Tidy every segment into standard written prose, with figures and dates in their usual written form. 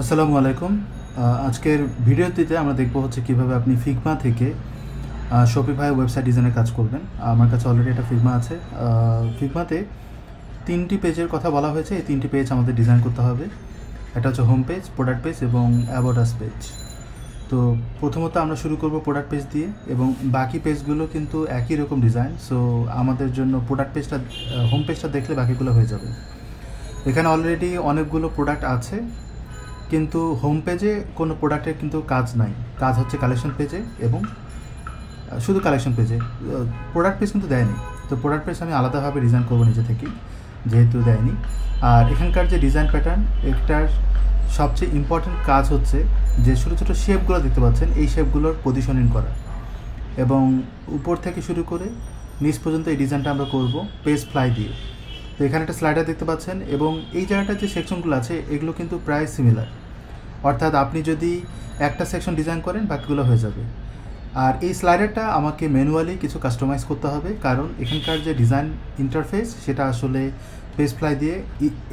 আসসালামু আলাইকুম। আজকের ভিডিওটিতে আমরা দেখব হচ্ছে কিভাবে আপনি ফিগমা থেকে শপিফাই ওয়েবসাইট ডিজাইনের কাজ করবেন। আমার কাছে অলরেডি একটা ফিগমা আছে। ফিগমাতে 3টি পেজের কথা বলা হয়েছে। এই 3টি পেজ আমাদের ডিজাইন করতে হবে। একটা হচ্ছে হোম পেজ, প্রোডাক্ট পেজ এবং অ্যাবাউট আস পেজ। তো প্রথমত আমরা শুরু করব প্রোডাক্ট পেজ দিয়ে, এবং বাকি পেজগুলো কিন্তু একই রকম ডিজাইন। সো আমাদের জন্য প্রোডাক্ট পেজটা, হোম পেজটা দেখলে বাকিগুলো হয়ে যাবে। এখানে অলরেডি অনেকগুলো প্রোডাক্ট আছে, কিন্তু হোম পেজে কোনো প্রোডাক্টের কিন্তু কাজ নাই। কাজ হচ্ছে কালেকশন পেজে এবং শুধু কালেকশন পেজে। প্রোডাক্ট পেজ কিন্তু দেয়নি। তো প্রোডাক্ট পেজ আমি আলাদাভাবে ডিজাইন করবো নিজে থেকেই, যেহেতু দেয়নি। আর এখানকার যে ডিজাইন প্যাটার্ন, এটার সবচেয়ে ইম্পর্ট্যান্ট কাজ হচ্ছে যে ছোটো ছোটো শেপগুলো দেখতে পাচ্ছেন, এই শেপগুলোর পজিশনিং করা, এবং উপর থেকে শুরু করে নিচ পর্যন্ত এই ডিজাইনটা আমরা করব পেজ ফ্লাই দিয়ে। তো এখানে একটা স্লাইডার দেখতে পাচ্ছেন, এবং এই জায়গাটার যে সেকশনগুলো আছে এগুলো কিন্তু প্রায় সিমিলার। অর্থাৎ আপনি যদি একটা সেকশন ডিজাইন করেন, বাকিগুলো হয়ে যাবে। আর এই স্লাইডারটা আমাকে ম্যানুয়ালি কিছু কাস্টমাইজ করতে হবে, কারণ এখানকার যে ডিজাইন ইন্টারফেস সেটা আসলে পেজ ফ্লাই দিয়ে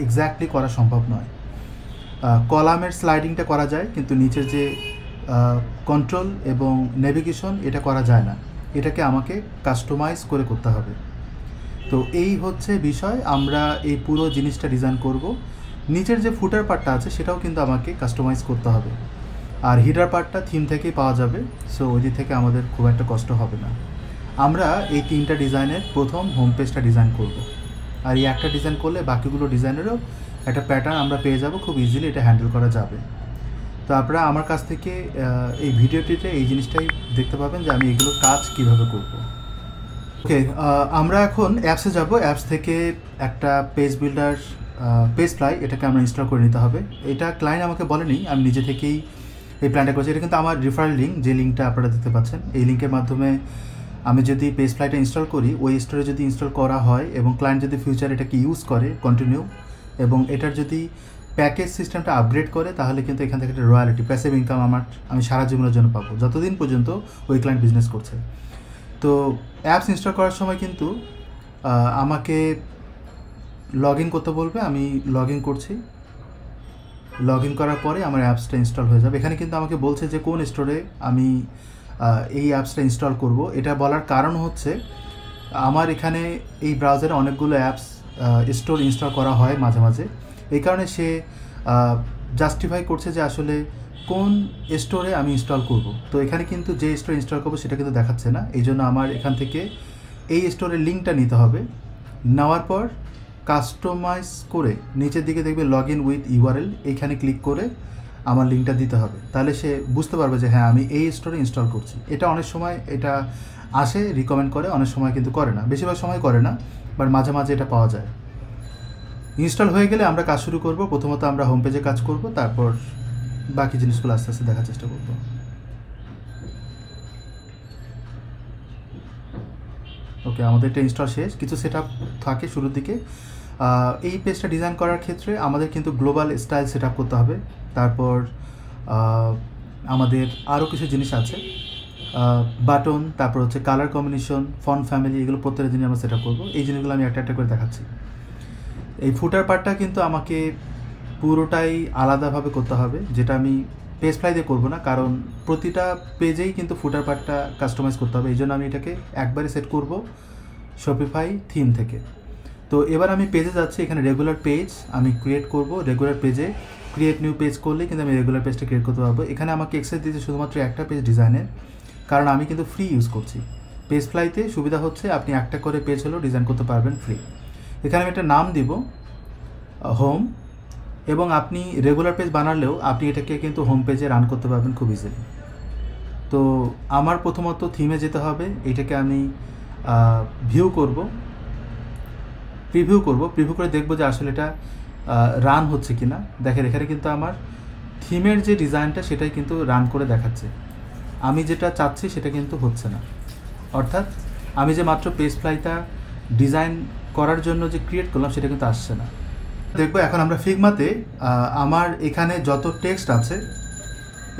এক্স্যাক্টলি করা সম্ভব নয়। কলামের স্লাইডিংটা করা যায়, কিন্তু নিচের যে কন্ট্রোল এবং নেভিগেশন এটা করা যায় না। এটাকে আমাকে কাস্টমাইজ করে করতে হবে। তো এই হচ্ছে বিষয়। আমরা এই পুরো জিনিসটা ডিজাইন করব। নিচের যে ফুটার পার্টটা আছে সেটাও কিন্তু আমাকে কাস্টমাইজ করতে হবে। আর হিডার পার্টটা থিম থেকেই পাওয়া যাবে, সো ওই দিক থেকে আমাদের খুব একটা কষ্ট হবে না। আমরা এই 3টা ডিজাইনের প্রথম হোম পেজটা ডিজাইন করব। আর এই একটা ডিজাইন করলে বাকিগুলো ডিজাইনেরও একটা প্যাটার্ন আমরা পেয়ে যাব, খুব ইজিলি এটা হ্যান্ডেল করা যাবে। তো আপনারা আমার কাছ থেকে এই ভিডিওটিতে এই জিনিসটাই দেখতে পাবেন যে আমি এগুলো কাজ কিভাবে করব। ওকে, আমরা এখন অ্যাপসে যাব। অ্যাপস থেকে একটা পেজ বিল্ডার, পেজ ফ্লাই, এটাকে আমরা ইনস্টল করে নিতে হবে। এটা ক্লায়েন্ট আমাকে বলেনি, আমি নিজে থেকেই এই প্ল্যানটা করেছি। এটা কিন্তু আমার রেফারেল লিঙ্ক, যে লিঙ্কটা আপনারা দেখতে পাচ্ছেন। এই লিঙ্কের মাধ্যমে আমি যদি পেজ ফ্লাইটা ইনস্টল করি, ওই স্টোরে যদি ইনস্টল করা হয় এবং ক্লায়েন্ট যদি ফিউচার এটাকে ইউজ করে কন্টিনিউ, এবং এটার যদি প্যাকেজ সিস্টেমটা আপগ্রেড করে, তাহলে কিন্তু এখান থেকে একটা রয়্যালিটি, প্যাসিভ ইনকাম আমি সারা জীবনের জন্য পাবো, যতদিন পর্যন্ত ওই ক্লায়েন্ট বিজনেস করছে। তো অ্যাপস ইনস্টল করার সময় কিন্তু আমাকে লগ ইন করতে বলবে। আমি লগ ইন করছি। লগ ইন করার পরে আমার অ্যাপসটা ইনস্টল হয়ে যাবে। এখানে কিন্তু আমাকে বলছে যে কোন স্টোরে আমি এই অ্যাপসটা ইনস্টল করব। এটা বলার কারণ হচ্ছে আমার এখানে এই ব্রাউজারে অনেকগুলো অ্যাপস স্টোর ইনস্টল করা হয় মাঝে মাঝে। এই কারণে সে জাস্টিফাই করছে যে আসলে কোন স্টোরে আমি ইনস্টল করব। তো এখানে কিন্তু যে স্টোরে ইনস্টল করবো সেটা কিন্তু দেখাচ্ছে না। এই জন্য আমার এখান থেকে এই স্টোরের লিঙ্কটা নিতে হবে। নেওয়ার পর কাস্টমাইজ করে নিচের দিকে দেখবে লগ ইন উইথ ইউআরএল, এইখানে ক্লিক করে আমার লিঙ্কটা দিতে হবে। তাহলে সে বুঝতে পারবে যে হ্যাঁ, আমি এই স্টোরে ইনস্টল করছি। এটা অনেক সময় এটা আসে, রিকমেন্ড করে, অনেক সময় কিন্তু করে না, বেশিরভাগ সময় করে না, বাট মাঝে মাঝে এটা পাওয়া যায়। ইনস্টল হয়ে গেলে আমরা কাজ শুরু করব। প্রথমত আমরা হোম পেজে কাজ করব, তারপর বাকি জিনিসগুলো আস্তে আস্তে দেখার চেষ্টা করব। ওকে, আমাদের এটা ইনস্টল শেষ। কিছু সেট আপ থাকে শুরুর দিকে। এই পেজটা ডিজাইন করার ক্ষেত্রে আমাদের কিন্তু গ্লোবাল স্টাইল সেট আপ করতে হবে। তারপর আমাদের আরও কিছু জিনিস আছে, বাটন, তারপর হচ্ছে কালার কম্বিনেশন, ফন্ট ফ্যামিলি, এগুলো প্রত্যেকটা জিনিস আমরা সেট আপ করবো। এই জিনিসগুলো আমি একটা একটা করে দেখাচ্ছি। এই ফুটার পার্টটা কিন্তু আমাকে পুরোটাই আলাদাভাবে করতে হবে, যেটা আমি পেজ ফ্লাই দিয়ে করবো না, কারণ প্রতিটা পেজেই কিন্তু ফুটার পার্টটা কাস্টমাইজ করতে হবে। এই জন্য আমি এটাকে একবারে সেট করব শপিফাই থিম থেকে। তো এবার আমি পেজে যাচ্ছি। এখানে রেগুলার পেজ আমি ক্রিয়েট করব। রেগুলার পেজে ক্রিয়েট নিউ পেজ করলে কিন্তু আমি রেগুলার পেজটা ক্রিয়েট করতে পারবো। এখানে আমাকে এক্সেস দিতে শুধুমাত্র একটা পেজ ডিজাইনের, কারণ আমি কিন্তু ফ্রি ইউজ করছি। পেজ ফ্লাইতে সুবিধা হচ্ছে আপনি একটা করে পেজ হলেও ডিজাইন করতে পারবেন ফ্রি। এখানে আমি একটা নাম দিব হোম, এবং আপনি রেগুলার পেজ বানালেও আপনি এটাকে কিন্তু হোম পেজে রান করতে পারবেন খুব ইজিলি। তো আমার প্রথমত থিমে যেতে হবে। এটাকে আমি ভিউ করব, প্রিভিউ করব। প্রিভিউ করে দেখব যে আসলে এটা রান হচ্ছে কি না। দেখেন এখানে কিন্তু আমার থিমের যে ডিজাইনটা সেটাই কিন্তু রান করে দেখাচ্ছে। আমি যেটা চাচ্ছি সেটা কিন্তু হচ্ছে না। অর্থাৎ আমি যে মাত্র পেজ ফ্লাইটা ডিজাইন করার জন্য যে ক্রিয়েট করলাম সেটা কিন্তু আসছে না। দেখবো এখন আমরা ফিগমাতে আমার এখানে যত টেক্সট আছে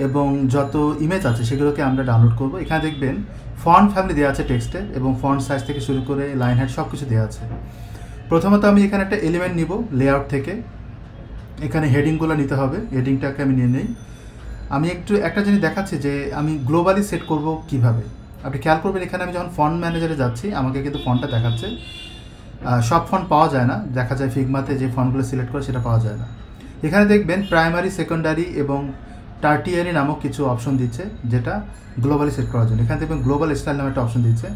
এবং যত ইমেজ আছে সেগুলোকে আমরা ডাউনলোড করব। এখানে দেখবেন ফন্ট ফ্যামিলি দেওয়া আছে টেক্সটে, এবং ফন্ট সাইজ থেকে শুরু করে লাইন হাইট সব কিছু দেওয়া আছে। প্রথমত আমি এখানে একটা এলিমেন্ট নিব লেআউট থেকে। এখানে হেডিংগুলো নিতে হবে, হেডিংটাকে আমি নিয়ে নেই। আমি একটা জিনিস দেখাচ্ছি যে আমি গ্লোবালি সেট করব কিভাবে। আপনি খেয়াল করবেন এখানে আমি যখন ফন্ট ম্যানেজারে যাচ্ছি আমাকে কিন্তু ফন্টটা দেখাচ্ছে, সব ফন্ট পাওয়া যায় না, দেখা যায় ফিগমাতে যে ফন্টগুলো সিলেক্ট করে সেটা পাওয়া যায় না। এখানে দেখবেন প্রাইমারি, সেকেন্ডারি এবং টার্টিয়ারি নামক কিছু অপশন দিচ্ছে যেটা গ্লোবালি সেট করার জন্য। এখানে দেখবেন গ্লোবাল স্টাইল নামে একটা অপশন দিচ্ছে।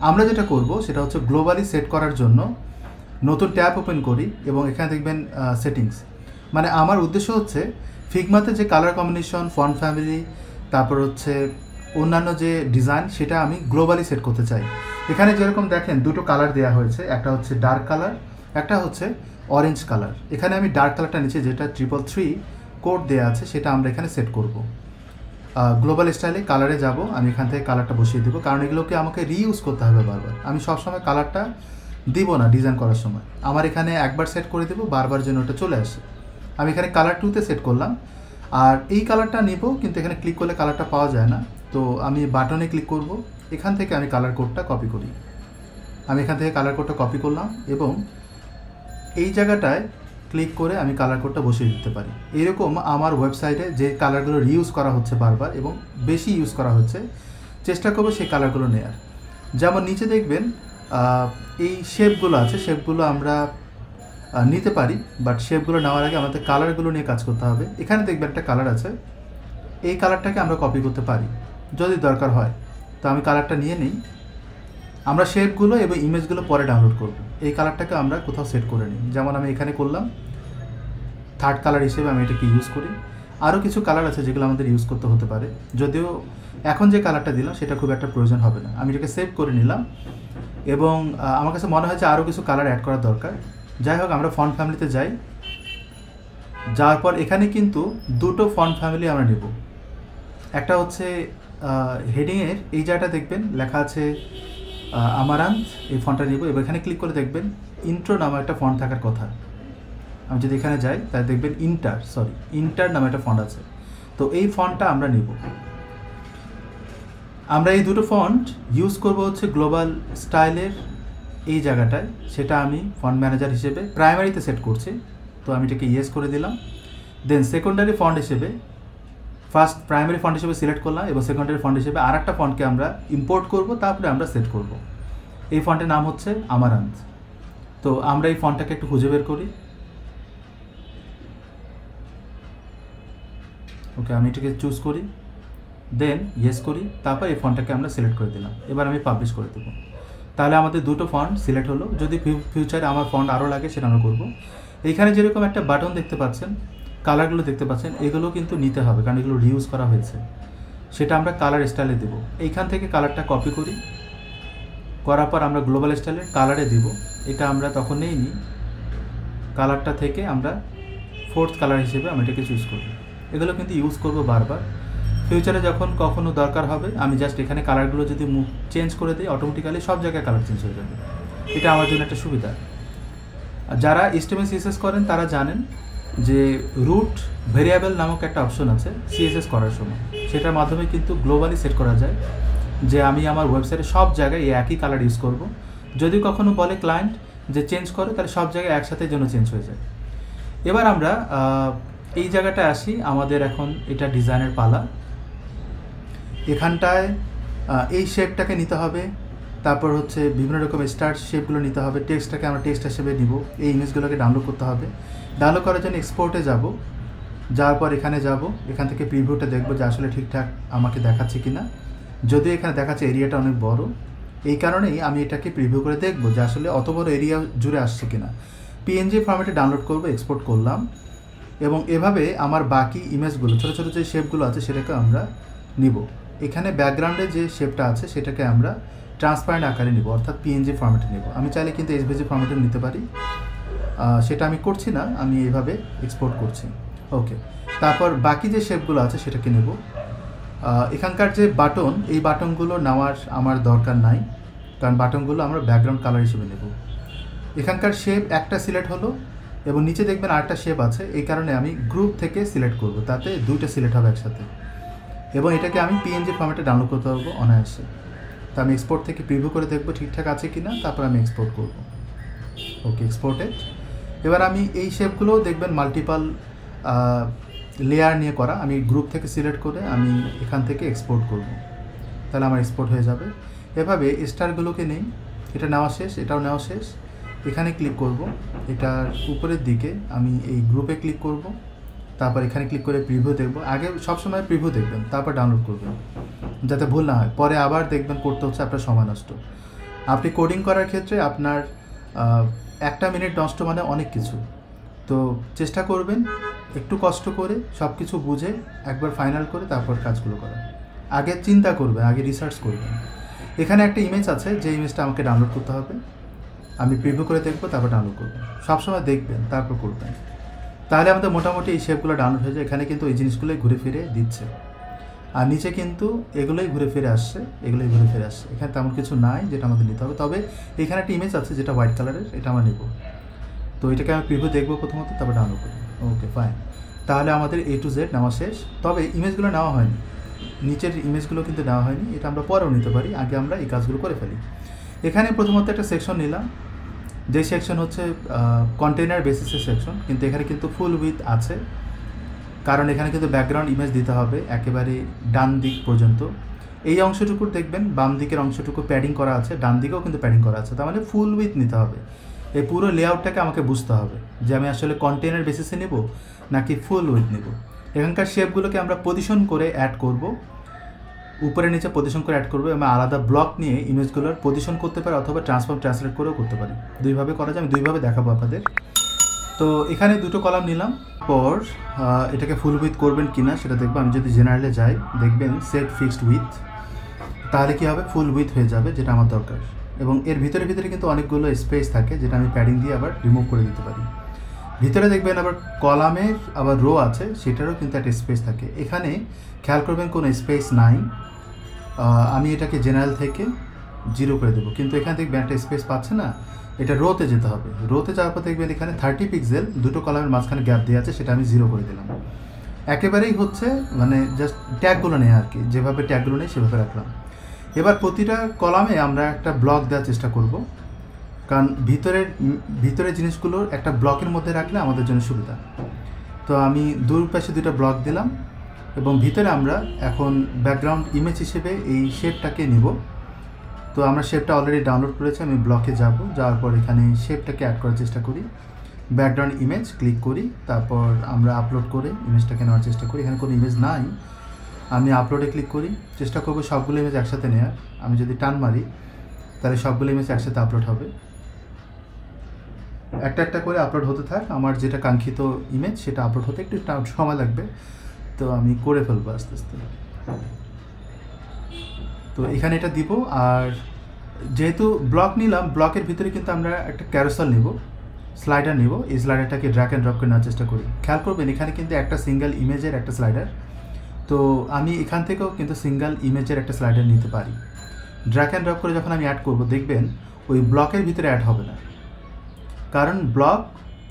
আমরা যেটা করব সেটা হচ্ছে গ্লোবালি সেট করার জন্য নতুন ট্যাব ওপেন করি এবং এখানে দেখবেন সেটিংস। মানে আমার উদ্দেশ্য হচ্ছে ফিগমাতে যে কালার কম্বিনেশন, ফন্ট ফ্যামিলি, তারপর হচ্ছে অন্যান্য যে ডিজাইন সেটা আমি গ্লোবালি সেট করতে চাই। এখানে যেরকম দেখেন দুটো কালার দেওয়া হয়েছে, একটা হচ্ছে ডার্ক কালার, একটা হচ্ছে অরেঞ্জ কালার। এখানে আমি ডার্ক কালারটা নিচে যেটা 333 কোড দেওয়া আছে সেটা আমরা এখানে সেট করব। গ্লোবাল স্টাইলে কালারে যাব, আমি এখান থেকে কালারটা বসিয়ে দেবো, কারণ এগুলোকে আমাকে রিইউজ করতে হবে বারবার। আমি সবসময় কালারটা দিব না ডিজাইন করার সময়, আমার এখানে একবার সেট করে দেবো, বারবার যেন ওটা চলে আসে। আমি এখানে কালার 2তে সেট করলাম, আর এই কালারটা নিব, কিন্তু এখানে ক্লিক করলে কালারটা পাওয়া যায় না। তো আমি বাটনে ক্লিক করব, এখান থেকে আমি কালার কোডটা কপি করি। আমি এখান থেকে কালার কোডটা কপি করলাম এবং এই জায়গাটায় ক্লিক করে আমি কালার কোডটা বসিয়ে দিতে পারি। এরকম আমার ওয়েবসাইটে যে কালারগুলো রিইউজ করা হচ্ছে বারবার এবং বেশি ইউজ করা হচ্ছে, চেষ্টা করবো সেই কালারগুলো নেয়ার। যেমন নিচে দেখবেন এই শেপগুলো আছে, শেপগুলো আমরা নিতে পারি, বাট শেপগুলো নেওয়ার আগে আমাদের কালারগুলো নিয়ে কাজ করতে হবে। এখানে দেখবেন একটা কালার আছে, এই কালারটাকে আমরা কপি করতে পারি যদি দরকার হয়। তো আমি কালারটা নিয়ে নিই। আমরা শেপগুলো এবং ইমেজগুলো পরে ডাউনলোড করব। এই কালারটাকে আমরা কোথাও সেট করে নিই, যেমন আমি এখানে করলাম থার্ড কালার হিসেবে আমি এটাকে ইউজ করি। আরও কিছু কালার আছে যেগুলো আমাদের ইউজ করতে হতে পারে, যদিও এখন যে কালারটা দিলাম সেটা খুব একটা প্রয়োজন হবে না। আমি এটাকে সেভ করে নিলাম এবং আমার কাছে মনে হয়েছে আরও কিছু কালার অ্যাড করার দরকার। যাই হোক, আমরা ফন্ট ফ্যামিলিতে যাই। যাওয়ার পর এখানে কিন্তু দুটো ফন্ট ফ্যামিলি আমরা নেব। একটা হচ্ছে হেডিংয়ের এই জায়গাটা দেখবেন লেখা আছে আমারান্থ, এই ফন্টটা নেব এবং এখানে ক্লিক করে দেখবেন ইন্ট্রো নামে একটা ফন্ট থাকার কথা। আমি যদি এখানে যাই তাই দেখবেন ইন্টার নামে একটা ফন্ট আছে। তো এই ফন্টটা আমরা নেব। আমরা এই দুটো ফন্ট ইউজ করব হচ্ছে গ্লোবাল স্টাইলের এই জায়গাটায়, সেটা আমি ফন্ট ম্যানেজার হিসেবে প্রাইমারিতে সেট করছি। তো আমি এটাকে ইয়েস করে দিলাম। দেন সেকেন্ডারি ফন্ট হিসেবে ফার্স্ট প্রাইমারি ফন্ট হিসেবে সিলেক্ট করলাম এবং সেকেন্ডারি ফন্ট হিসেবে আর একটা ফন্টকে আমরা ইম্পোর্ট করব, তারপরে আমরা সেট করব। এই ফন্টের নাম হচ্ছে আমারান্থ। তো আমরা এই ফন্টটাকে একটু খুঁজে বের করি। ওকে, আমি এটাকে চুজ করি, দেন ইয়েস করি, তারপর এই ফন্টটাকে আমরা সিলেক্ট করে দিলাম। এবার আমি পাবলিশ করে দেবো। তাহলে আমাদের দুটো ফন্ট সিলেক্ট হলো। যদি ফিউচারে আমার ফন্ট আরও লাগে সেটা আমরা করবো। এইখানে যেরকম একটা বাটন দেখতে পাচ্ছেন, কালারগুলো দেখতে পাচ্ছেন, এগুলো কিন্তু নিতে হবে কারণ এগুলো রিউজ করা হয়েছে। সেটা আমরা কালার স্টাইলে দেবো। এইখান থেকে কালারটা কপি করি, করার পর আমরা গ্লোবাল স্টাইলের কালারে দেব। এটা আমরা তখন নিই কালারটা থেকে আমরা ফোর্থ কালার হিসেবে আমি এটাকে চুজ করব। এগুলো কিন্তু ইউজ করব বারবার। ফিউচারে যখন কখনো দরকার হবে আমি জাস্ট এখানে কালারগুলো যদি চেঞ্জ করে দিই, অটোমেটিক্যালি সব জায়গায় কালার চেঞ্জ হয়ে যাবে। এটা আমার জন্য একটা সুবিধা। যারা HTML CSS করেন তারা জানেন যে রুট ভেরিয়েবল নামক একটা অপশন আছে CSS করার সময়, সেটার মাধ্যমে কিন্তু গ্লোবালি সেট করা যায় যে আমি আমার ওয়েবসাইটে সব জায়গায় এই একই কালার ইউজ করব। যদি কখনো বলে ক্লায়েন্ট যে চেঞ্জ করে, তাহলে সব জায়গায় একসাথে যেন চেঞ্জ হয়ে যায়। এবার আমরা এই জায়গাটায় আসি, আমাদের এখন এটা ডিজাইনের পালা। এখানটায় এই শেপটাকে নিতে হবে, তারপর হচ্ছে বিভিন্ন রকমের স্টার শেপগুলো নিতে হবে। টেক্সটটাকে আমরা টেক্সট হিসেবে নিব। এই ইমেজগুলোকে ডাউনলোড করতে হবে। ডাউনলোড করার জন্য এক্সপোর্টে যাব, যাওয়ার পর এখানে যাব, এখান থেকে প্রিভিউটা দেখব যে আসলে ঠিকঠাক আমাকে দেখাচ্ছে কিনা। যদিও এখানে দেখাচ্ছে এরিয়াটা অনেক বড়, এই কারণেই আমি এটাকে প্রিভিউ করে দেখব যে আসলে অত বড় এরিয়া জুড়ে আসছে কিনা। PNG ফরম্যাটে ডাউনলোড করব, এক্সপোর্ট করলাম এবং এভাবে আমার বাকি ইমেজগুলো ছোটো ছোটো যে শেপগুলো আছে সেটাকে আমরা নিব। এখানে ব্যাকগ্রাউন্ডে যে শেপটা আছে সেটাকে আমরা ট্রান্সপারেন্ট আকারে নিব, অর্থাৎ PNG ফরম্যাটে নেব। আমি চাইলে কিন্তু SVG ফরম্যাটে নিতে পারি, সেটা আমি করছি না, আমি এইভাবে এক্সপোর্ট করছি। ওকে, তারপর বাকি যে শেপগুলো আছে সেটাকে নেব। এখানকার যে বাটন, এই বাটনগুলো নেওয়ার আমার দরকার নাই, কারণ বাটনগুলো আমরা ব্যাকগ্রাউন্ড কালার হিসেবে নেব। এখানকার শেপ একটা সিলেক্ট হলো এবং নিচে দেখবেন আরেকটা শেপ আছে, এই কারণে আমি গ্রুপ থেকে সিলেক্ট করব, তাতে দুইটা সিলেক্ট হবে একসাথে এবং এটাকে আমি PNG ফরম্যাটে ডাউনলোড করতে পারবো অনায়াসে। তো আমি এক্সপোর্ট থেকে প্রিভিউ করে দেখব ঠিকঠাক আছে কিনা, তারপর আমি এক্সপোর্ট করব। ওকে, এক্সপোর্টেড। এবার আমি এই শেপগুলো দেখবেন মাল্টিপাল লেয়ার নিয়ে করা। আমি গ্রুপ থেকে সিলেক্ট করে আমি এখান থেকে এক্সপোর্ট করব, তাহলে আমার এক্সপোর্ট হয়ে যাবে। এভাবে স্টারগুলোকে নেই, এটা নেওয়া শেষ, এটাও নেওয়া শেষ। এখানে ক্লিক করব, এটার উপরের দিকে আমি এই গ্রুপে ক্লিক করব, তারপর এখানে ক্লিক করে প্রিভিউ দেখব। আগে সবসময় প্রিভিউ দেখবেন, তারপর ডাউনলোড করবেন, যাতে ভুল না হয়। পরে আবার দেখবেন করতে হচ্ছে, আপনার সময় নষ্ট। আপনি কোডিং করার ক্ষেত্রে আপনার 1 মিনিট নষ্ট মানে অনেক কিছু। তো চেষ্টা করবেন একটু কষ্ট করে সব কিছু বুঝে একবার ফাইনাল করে তারপর কাজগুলো করা। আগে চিন্তা করবেন, আগে রিসার্চ করবেন। এখানে একটা ইমেজ আছে, যে ইমেজটা আমাকে ডাউনলোড করতে হবে। আমি প্রিভিউ করে দেখবো, তারপর ডাউনলোড করবেন। সবসময় দেখবেন, তারপর করবেন, তাহলে আমাদের মোটামুটি এই শেপগুলো ডাউনলোড হয়ে যায়। এখানে কিন্তু এই জিনিসগুলোই ঘুরে ফিরে দিচ্ছে, আর নিচে কিন্তু এগুলোই ঘুরে ফিরে আসছে, এগুলোই ঘুরে ফিরে আসছে। এখানে তেমন কিছু নাই যেটা আমাদের নিতে হবে। তবে এখানে একটা ইমেজ আছে যেটা হোয়াইট কালারের, এটা আমরা নেব। তো এটাকে আমি প্রিভিউ দেখবো প্রথমত, তারপর ডাউনলোড করবো। ওকে, ফাইন। তাহলে আমাদের A to Z নেওয়া শেষ। তবে ইমেজগুলো নেওয়া হয়নি, নিচের ইমেজগুলো কিন্তু নেওয়া হয়নি। এটা আমরা পরেও নিতে পারি, আগে আমরা এই কাজগুলো করে ফেলি। এখানে প্রথমত একটা সেকশন নিলাম, যে সেকশন হচ্ছে কন্টেইনার বেসিসের সেকশন, কিন্তু এখানে কিন্তু ফুল উইথ আছে, কারণ এখানে কিন্তু ব্যাকগ্রাউন্ড ইমেজ দিতে হবে একেবারে ডান দিক পর্যন্ত। এই অংশটুকু দেখবেন বাম দিকের অংশটুকু প্যাডিং করা আছে, ডান দিকেও কিন্তু প্যাডিং করা আছে, তার মানে ফুল উইথ নিতে হবে। এই পুরো লেআউটটাকে আমাকে বুঝতে হবে যে আমি আসলে কন্টেইনার বেসিসে নেব নাকি ফুল উইথ নেব। এখানকার শেপগুলোকে আমরা পজিশন করে অ্যাড করব, উপরে নিচে পজিশন করে অ্যাড করবো। আমি আলাদা ব্লক নিয়ে ইমেজগুলোর পজিশন করতে পারি, অথবা ট্রান্সফর্ম ট্রান্সলেট করেও করতে পারি। দুইভাবে করা যায়, আমি দুইভাবে দেখাবো আপনাদের। তো এখানে দুটো কলাম নিলাম, পর এটাকে ফুল উইথ করবেন কিনা সেটা দেখবো। আমি যদি জেনারেলে যাই, দেখবেন সেট ফিক্সড উইথ, তাহলে কী হবে, ফুল উইথ হয়ে যাবে, যেটা আমার দরকার। এবং এর ভিতরে কিন্তু অনেকগুলো স্পেস থাকে, যেটা আমি প্যাডিং দিয়ে আবার রিমুভ করে দিতে পারি। ভিতরে দেখবেন আবার কলামের আবার রো আছে, সেটারও কিন্তু একটা স্পেস থাকে। এখানে খেয়াল করবেন কোনো স্পেস নাই। আমি এটাকে জেনারেল থেকে 0 করে দেবো, কিন্তু এখানে দেখবেন একটা স্পেস পাচ্ছে না, এটা রোতে যেতে হবে। রোতে যাওয়ার পর দেখবেন এখানে 30 পিক্সেল দুটো কলামের মাঝখানে গ্যাপ দিয়ে আছে, সেটা আমি 0 করে দিলাম। একেবারেই হচ্ছে মানে জাস্ট ট্যাগগুলো নেই আর কি, যেভাবে ট্যাগগুলো নেই সেভাবে রাখলাম। এবার প্রতিটা কলামে আমরা একটা ব্লক দেওয়ার চেষ্টা করব, কারণ ভিতরের জিনিসগুলোর একটা ব্লকের মধ্যে রাখলে আমাদের জন্য সুবিধা। তো আমি দুই পাশে দুটো ব্লক দিলাম, এবং ভিতরে আমরা এখন ব্যাকগ্রাউন্ড ইমেজ হিসেবে এই শেপটাকে নিব। তো আমরা শেপটা অলরেডি ডাউনলোড করেছি, আমি ব্লকে যাওয়ার পর এখানে শেপটাকে অ্যাড করার চেষ্টা করি। ব্যাকগ্রাউন্ড ইমেজ ক্লিক করি, তারপর আমরা আপলোড করে ইমেজটাকে নেওয়ার চেষ্টা করি। এখানে কোনো ইমেজ নাই, আমি আপলোডে ক্লিক করি, চেষ্টা করবো সবগুলো ইমেজ একসাথে নেওয়ার। আমি যদি টান মারি তাহলে সবগুলো ইমেজ একসাথে আপলোড হবে। একটা একটা করে আপলোড হতে থাক, আমার যেটা কাঙ্ক্ষিত ইমেজ সেটা আপলোড হতে একটু সময় লাগবে, তো আমি করে ফেলবো আস্তে আস্তে। তো এখানে এটা দিব, আর যেহেতু ব্লক নিলাম, ব্লকের ভিতরে কিন্তু আমরা একটা ক্যারোসেল নেব, স্লাইডার নেব। এই স্লাইডারটাকে ড্র্যাগ অ্যান্ড ড্রপ করে নেওয়ার চেষ্টা করি। খেয়াল করবেন এখানে কিন্তু একটা সিঙ্গেল ইমেজের একটা স্লাইডার, তো আমি এখান থেকেও কিন্তু সিঙ্গেল ইমেজের একটা স্লাইডার নিতে পারি। ড্র্যাগ অ্যান্ড ড্রপ করে যখন আমি অ্যাড করব, দেখবেন ওই ব্লকের ভিতরে অ্যাড হবে না, কারণ ব্লক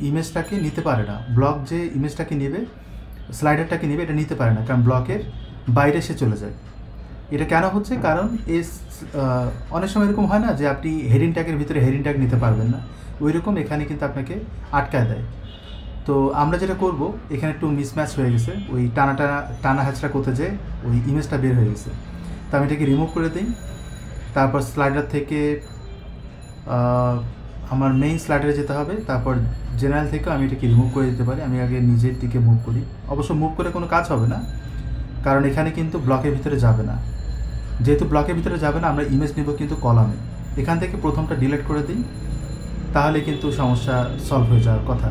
ইমেজটাকে নিতে পারে না। ব্লক যে ইমেজটাকে নেবে, স্লাইডারটাকে নেবে, এটা নিতে পারে না, কারণ ব্লকের বাইরে সে চলে যায়। এটা কেন হচ্ছে, কারণ অনেক সময় এরকম হয় না যে আপনি হেডিং ট্যাগের ভিতরে হেডিং ট্যাগ নিতে পারবেন না, ওই রকম এখানে কিন্তু আপনাকে আটকায় দেয়। তো আমরা যেটা করব, এখানে একটু মিসম্যাচ হয়ে গেছে, ওই টানা হ্যাচড়া করতে যেয়ে ওই ইমেজটা বের হয়ে গেছে। তো আমি এটাকে রিমুভ করে দিই। তারপর স্লাইডার থেকে আমার মেইন স্লাইডারে যেতে হবে, তারপর জেনারেল থেকেও আমি এটাকে রিমুভ করে দিতে পারি। আমি আগে নিজের দিকে মুভ করি, অবশ্য মুভ করে কোনো কাজ হবে না, কারণ এখানে কিন্তু ব্লকের ভিতরে যাবে না। যেহেতু ব্লকের ভিতরে যাবে না, আমরা ইমেজ নেব কিন্তু কলামে। এখান থেকে প্রথমটা ডিলিট করে দিই, তাহলে কিন্তু সমস্যা সলভ হয়ে যাওয়ার কথা।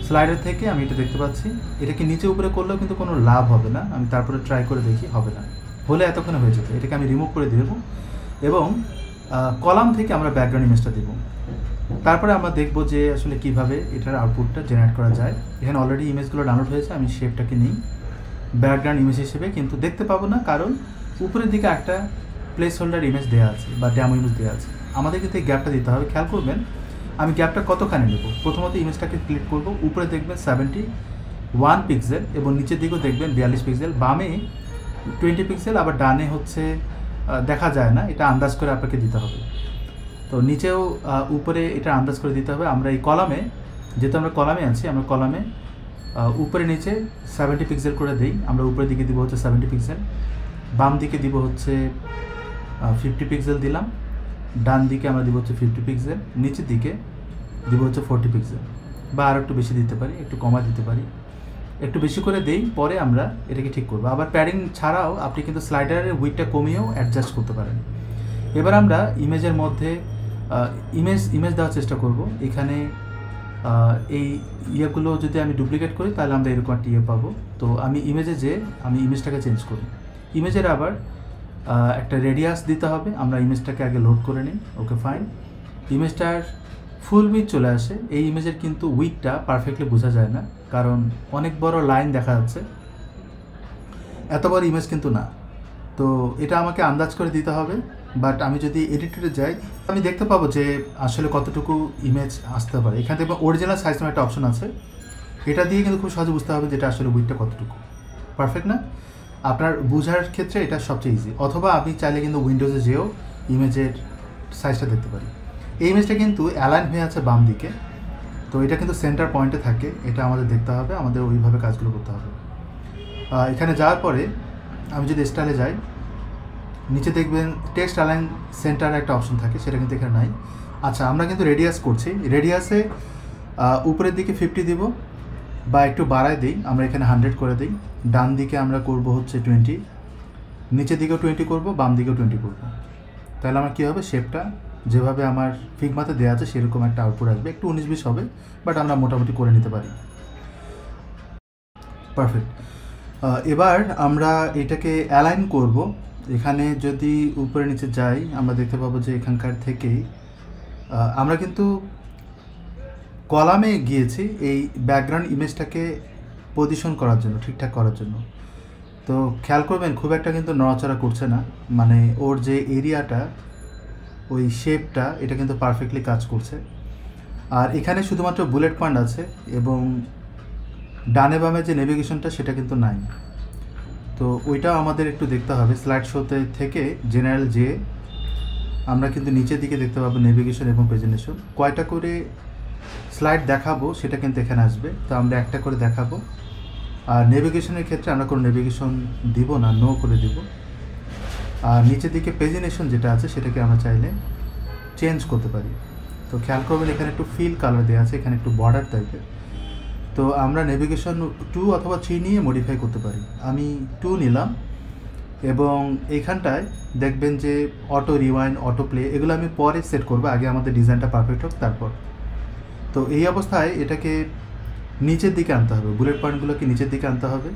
স্লাইডার থেকে আমি এটা দেখতে পাচ্ছি, এটাকে নিচে উপরে করলেও কিন্তু কোনো লাভ হবে না। আমি তারপরে ট্রাই করে দেখি, হবে না, হলে এতক্ষণে হয়ে যেত। এটাকে আমি রিমুভ করে দেবো, এবং কলাম থেকে আমরা ব্যাকগ্রাউন্ড ইমেজটা দেবো। তারপরে আমরা দেখবো যে আসলে কিভাবে এটার আউটপুটটা জেনারেট করা যায়। এখানে অলরেডি ইমেজগুলো ডাউনলোড হয়েছে, আমি শেপটাকে নিই ব্যাকগ্রাউন্ড ইমেজ হিসেবে, কিন্তু দেখতে পাবো না, কারণ উপরের দিকে একটা প্লেস হোল্ডার ইমেজ দেওয়া আছে বা ড্যামো ইমেজ দেওয়া আছে। আমাদের কিন্তু এই গ্যাপটা দিতে হবে। খেয়াল করবেন আমি গ্যাপটা কতখানি নেব। প্রথমত ইমেজটাকে ক্লিক করব, উপরে দেখবেন 71 পিক্সেল, এবং নিচের দিকেও দেখবেন 42 পিক্সেল, বামে 20 পিক্সেল, আবার ডানে হচ্ছে দেখা যায় না, এটা আন্দাজ করে আপনাকে দিতে হবে। তো নিচেও উপরে এটা আন্দাজ করে দিতে হবে। আমরা এই কলামে, যেহেতু আমরা কলামে আছি, আমরা কলামে উপরে নিচে 70 পিক্সেল করে দেই। আমরা উপরের দিকে দিব হচ্ছে 70 পিক্সেল, বাম দিকে দিব হচ্ছে 50 পিক্সেল দিলাম, ডান দিকে আমরা দিব হচ্ছে 50 পিক্সেল, নিচের দিকে দিব হচ্ছে 40 পিক্সেল, বা আরও একটু বেশি দিতে পারি, একটু কমা দিতে পারি, একটু বেশি করে দেই। পরে আমরা এটাকে ঠিক করবো। আবার প্যাডিং ছাড়াও আপনি কিন্তু স্লাইডারের উইডটা কমিয়েও অ্যাডজাস্ট করতে পারেন। এবার আমরা ইমেজের মধ্যে ইমেজ দেওয়ার চেষ্টা করব। এখানে এই ইয়েগুলো যদি আমি ডুপ্লিকেট করি তাহলে আমরা এরকম একটা ইয়ে পাবো। তো আমি ইমেজটাকে চেঞ্জ করি। ইমেজের আবার একটা রেডিয়াস দিতে হবে। আমরা ইমেজটাকে আগে লোড করে নিই। ওকে, ফাইন। ইমেজটার ফুল উইথ চলে আসে। এই ইমেজের কিন্তু উইথটা পারফেক্টলি বোঝা যায় না, কারণ অনেক বড় লাইন দেখা যাচ্ছে, এত বড় ইমেজ কিন্তু না। তো এটা আমাকে আন্দাজ করে দিতে হবে। বাট আমি যদি এডিটরে যাই আমি দেখতে পাবো যে আসলে কতটুকু ইমেজ আসতে পারে। এখান থেকে অরিজিনাল সাইজ নামে একটা অপশন আছে, এটা দিয়ে কিন্তু খুব সহজে বুঝতে হবে যেটা আসলে উইথটা কতটুকু। পারফেক্ট না? আপনার বোঝার ক্ষেত্রে এটা সবচেয়ে ইজি। অথবা আপনি চাইলে কিন্তু উইন্ডোজে যেও ইমেজের সাইজটা দেখতে পারি। এই ইমেজটা কিন্তু অ্যালাইন হয়ে আছে বাম দিকে, তো এটা কিন্তু সেন্টার পয়েন্টে থাকে। এটা আমাদের দেখতে হবে, আমাদের ওইভাবে কাজগুলো করতে হবে। এখানে যাওয়ার পরে আমি যদি স্টাইলে যাই, নিচে দেখবেন টেক্সট অ্যালাইন সেন্টার একটা অপশন থাকে, সেটা কিন্তু এখানে নাই। আচ্ছা, আমরা কিন্তু রেডিয়াস করছি। রেডিয়াসে উপরের দিকে 50 দিব, বা একটু বাড়ায় দিই। আমরা এখানে 100 করে দিই। ডান দিকে আমরা করব হচ্ছে 20, নিচের দিকেও 20 করব, বাম দিকেও 20 করব। তাহলে আমার কী হবে, শেপটা যেভাবে আমার ফিগমাতে দেওয়া আছে সেরকম একটা আউটপুট আসবে। একটু 19-20 হবে, বাট আমরা মোটামুটি করে নিতে পারি। পারফেক্ট। এবার আমরা এটাকে অ্যালাইন করব। এখানে যদি উপরে নিচে যাই আমরা দেখতে পাবো যে এখানকার থেকেই আমরা কিন্তু কলামে গিয়েছি এই ব্যাকগ্রাউন্ড ইমেজটাকে পজিশন করার জন্য, ঠিকঠাক করার জন্য। তো খেয়াল করবেন খুব একটা কিন্তু নড়াচড়া করছে না, মানে ওর যে এরিয়াটা, ওই শেপটা, এটা কিন্তু পারফেক্টলি কাজ করছে। আর এখানে শুধুমাত্র বুলেট পয়েন্ট আছে এবং ডানে বামে যে নেভিগেশনটা সেটা কিন্তু নাই। তো ওইটাও আমাদের একটু দেখতে হবে। স্লাইড শোতে থেকে জেনারেল যে আমরা কিন্তু নিচের দিকে দেখতে পাবো নেভিগেশন এবং প্রেজেন্টেশন। কয়টা করে স্লাইড দেখাবো সেটা কিন্তু এখানে আসবে। তো আমরা একটা করে দেখাবো। আর নেভিগেশনের ক্ষেত্রে আমরা কোনো নেভিগেশন দিব না, নো করে দিব। আর নিচের দিকে প্রেজেন্টেশন যেটা আছে সেটাকে আমরা চাইলে চেঞ্জ করতে পারি। তো খেয়াল করবেন এখানে একটু ফিল কালার দেওয়া আছে, এখানে একটু বর্ডার টাইপের। তো আমরা নেভিগেশন 2 অথবা 3 নিয়ে মডিফাই করতে পারি। আমি 2 নিলাম এবং এইখানটায় দেখবেন যে অটো রিওয়াইন্ড, অটো প্লে, এগুলো আমি পরে সেট করবো। আগে আমাদের ডিজাইনটা পারফেক্ট হোক তারপর। তো এই অবস্থায় এটাকে নিচের দিকে আনতে হবে, বুলেট পয়েন্টগুলোকে নিচের দিকে আনতে হবে।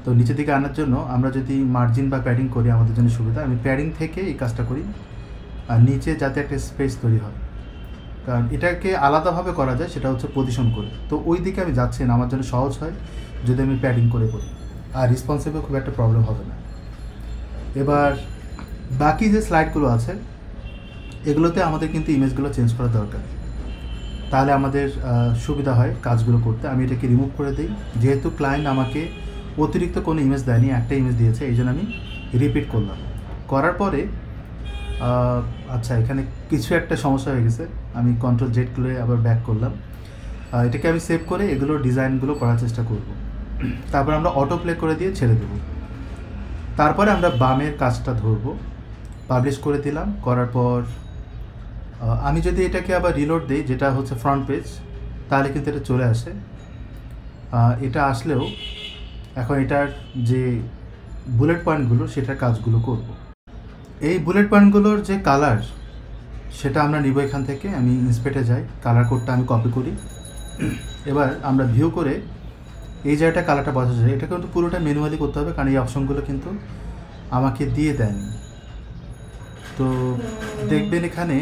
তো নিচের দিকে আনার জন্য আমরা যদি মার্জিন বা প্যাডিং করি আমাদের জন্য সুবিধা। আমি প্যাডিং থেকে এই কাজটা করি, আর নিচে যাতে একটা স্পেস তৈরি হয়, কারণ এটাকে আলাদাভাবে করা যায়, সেটা হচ্ছে পজিশন করে। তো ওই দিকে আমি যাচ্ছি না, আমার জন্য সহজ হয় যদি আমি প্যাডিং করে করি, আর রেসপন্সিভে খুব একটা প্রবলেম হবে না। এবার বাকি যে স্লাইডগুলো আছে এগুলোতে আমাদের কিন্তু ইমেজগুলো চেঞ্জ করা দরকার, তাহলে আমাদের সুবিধা হয় কাজগুলো করতে। আমি এটাকে রিমুভ করে দিই। যেহেতু ক্লায়েন্ট আমাকে অতিরিক্ত কোনো ইমেজ দেয়নি, একটা ইমেজ দিয়েছে, এই জন্য আমি রিপিট করলাম। করার পরে আচ্ছা, এখানে কিছু একটা সমস্যা হয়ে গেছে। আমি Ctrl Z করে আবার ব্যাক করলাম। এটাকে আমি সেভ করে এগুলো ডিজাইনগুলো করার চেষ্টা করব। তারপর আমরা অটো প্লে করে দিয়ে ছেড়ে দেব। তারপরে আমরা বামের কাজটা ধরবো, পাবলিশ করে দিলাম। করার পর আমি যদি এটাকে আবার রিলোড দিই, যেটা হচ্ছে ফ্রন্ট পেজ, তাহলে কিন্তু এটা চলে আসে। এটা আসলেও এখন এটার যে বুলেট পয়েন্টগুলো সেটার কাজগুলো করব। এই বুলেট পয়েন্টগুলোর যে কালার সেটা আমরা নিব এখান থেকে। আমি ইন্সপেক্টে যাই, কালার কোডটা আমি কপি করি। এবার আমরা ভিউ করে এই জায়গাটা কালারটা বসা যায়। এটা কিন্তু পুরোটা ম্যানুয়ালি করতে হবে, কারণ এই অপশনগুলো কিন্তু আমাকে দিয়ে দেয়নি। তো দেখবেন এখানে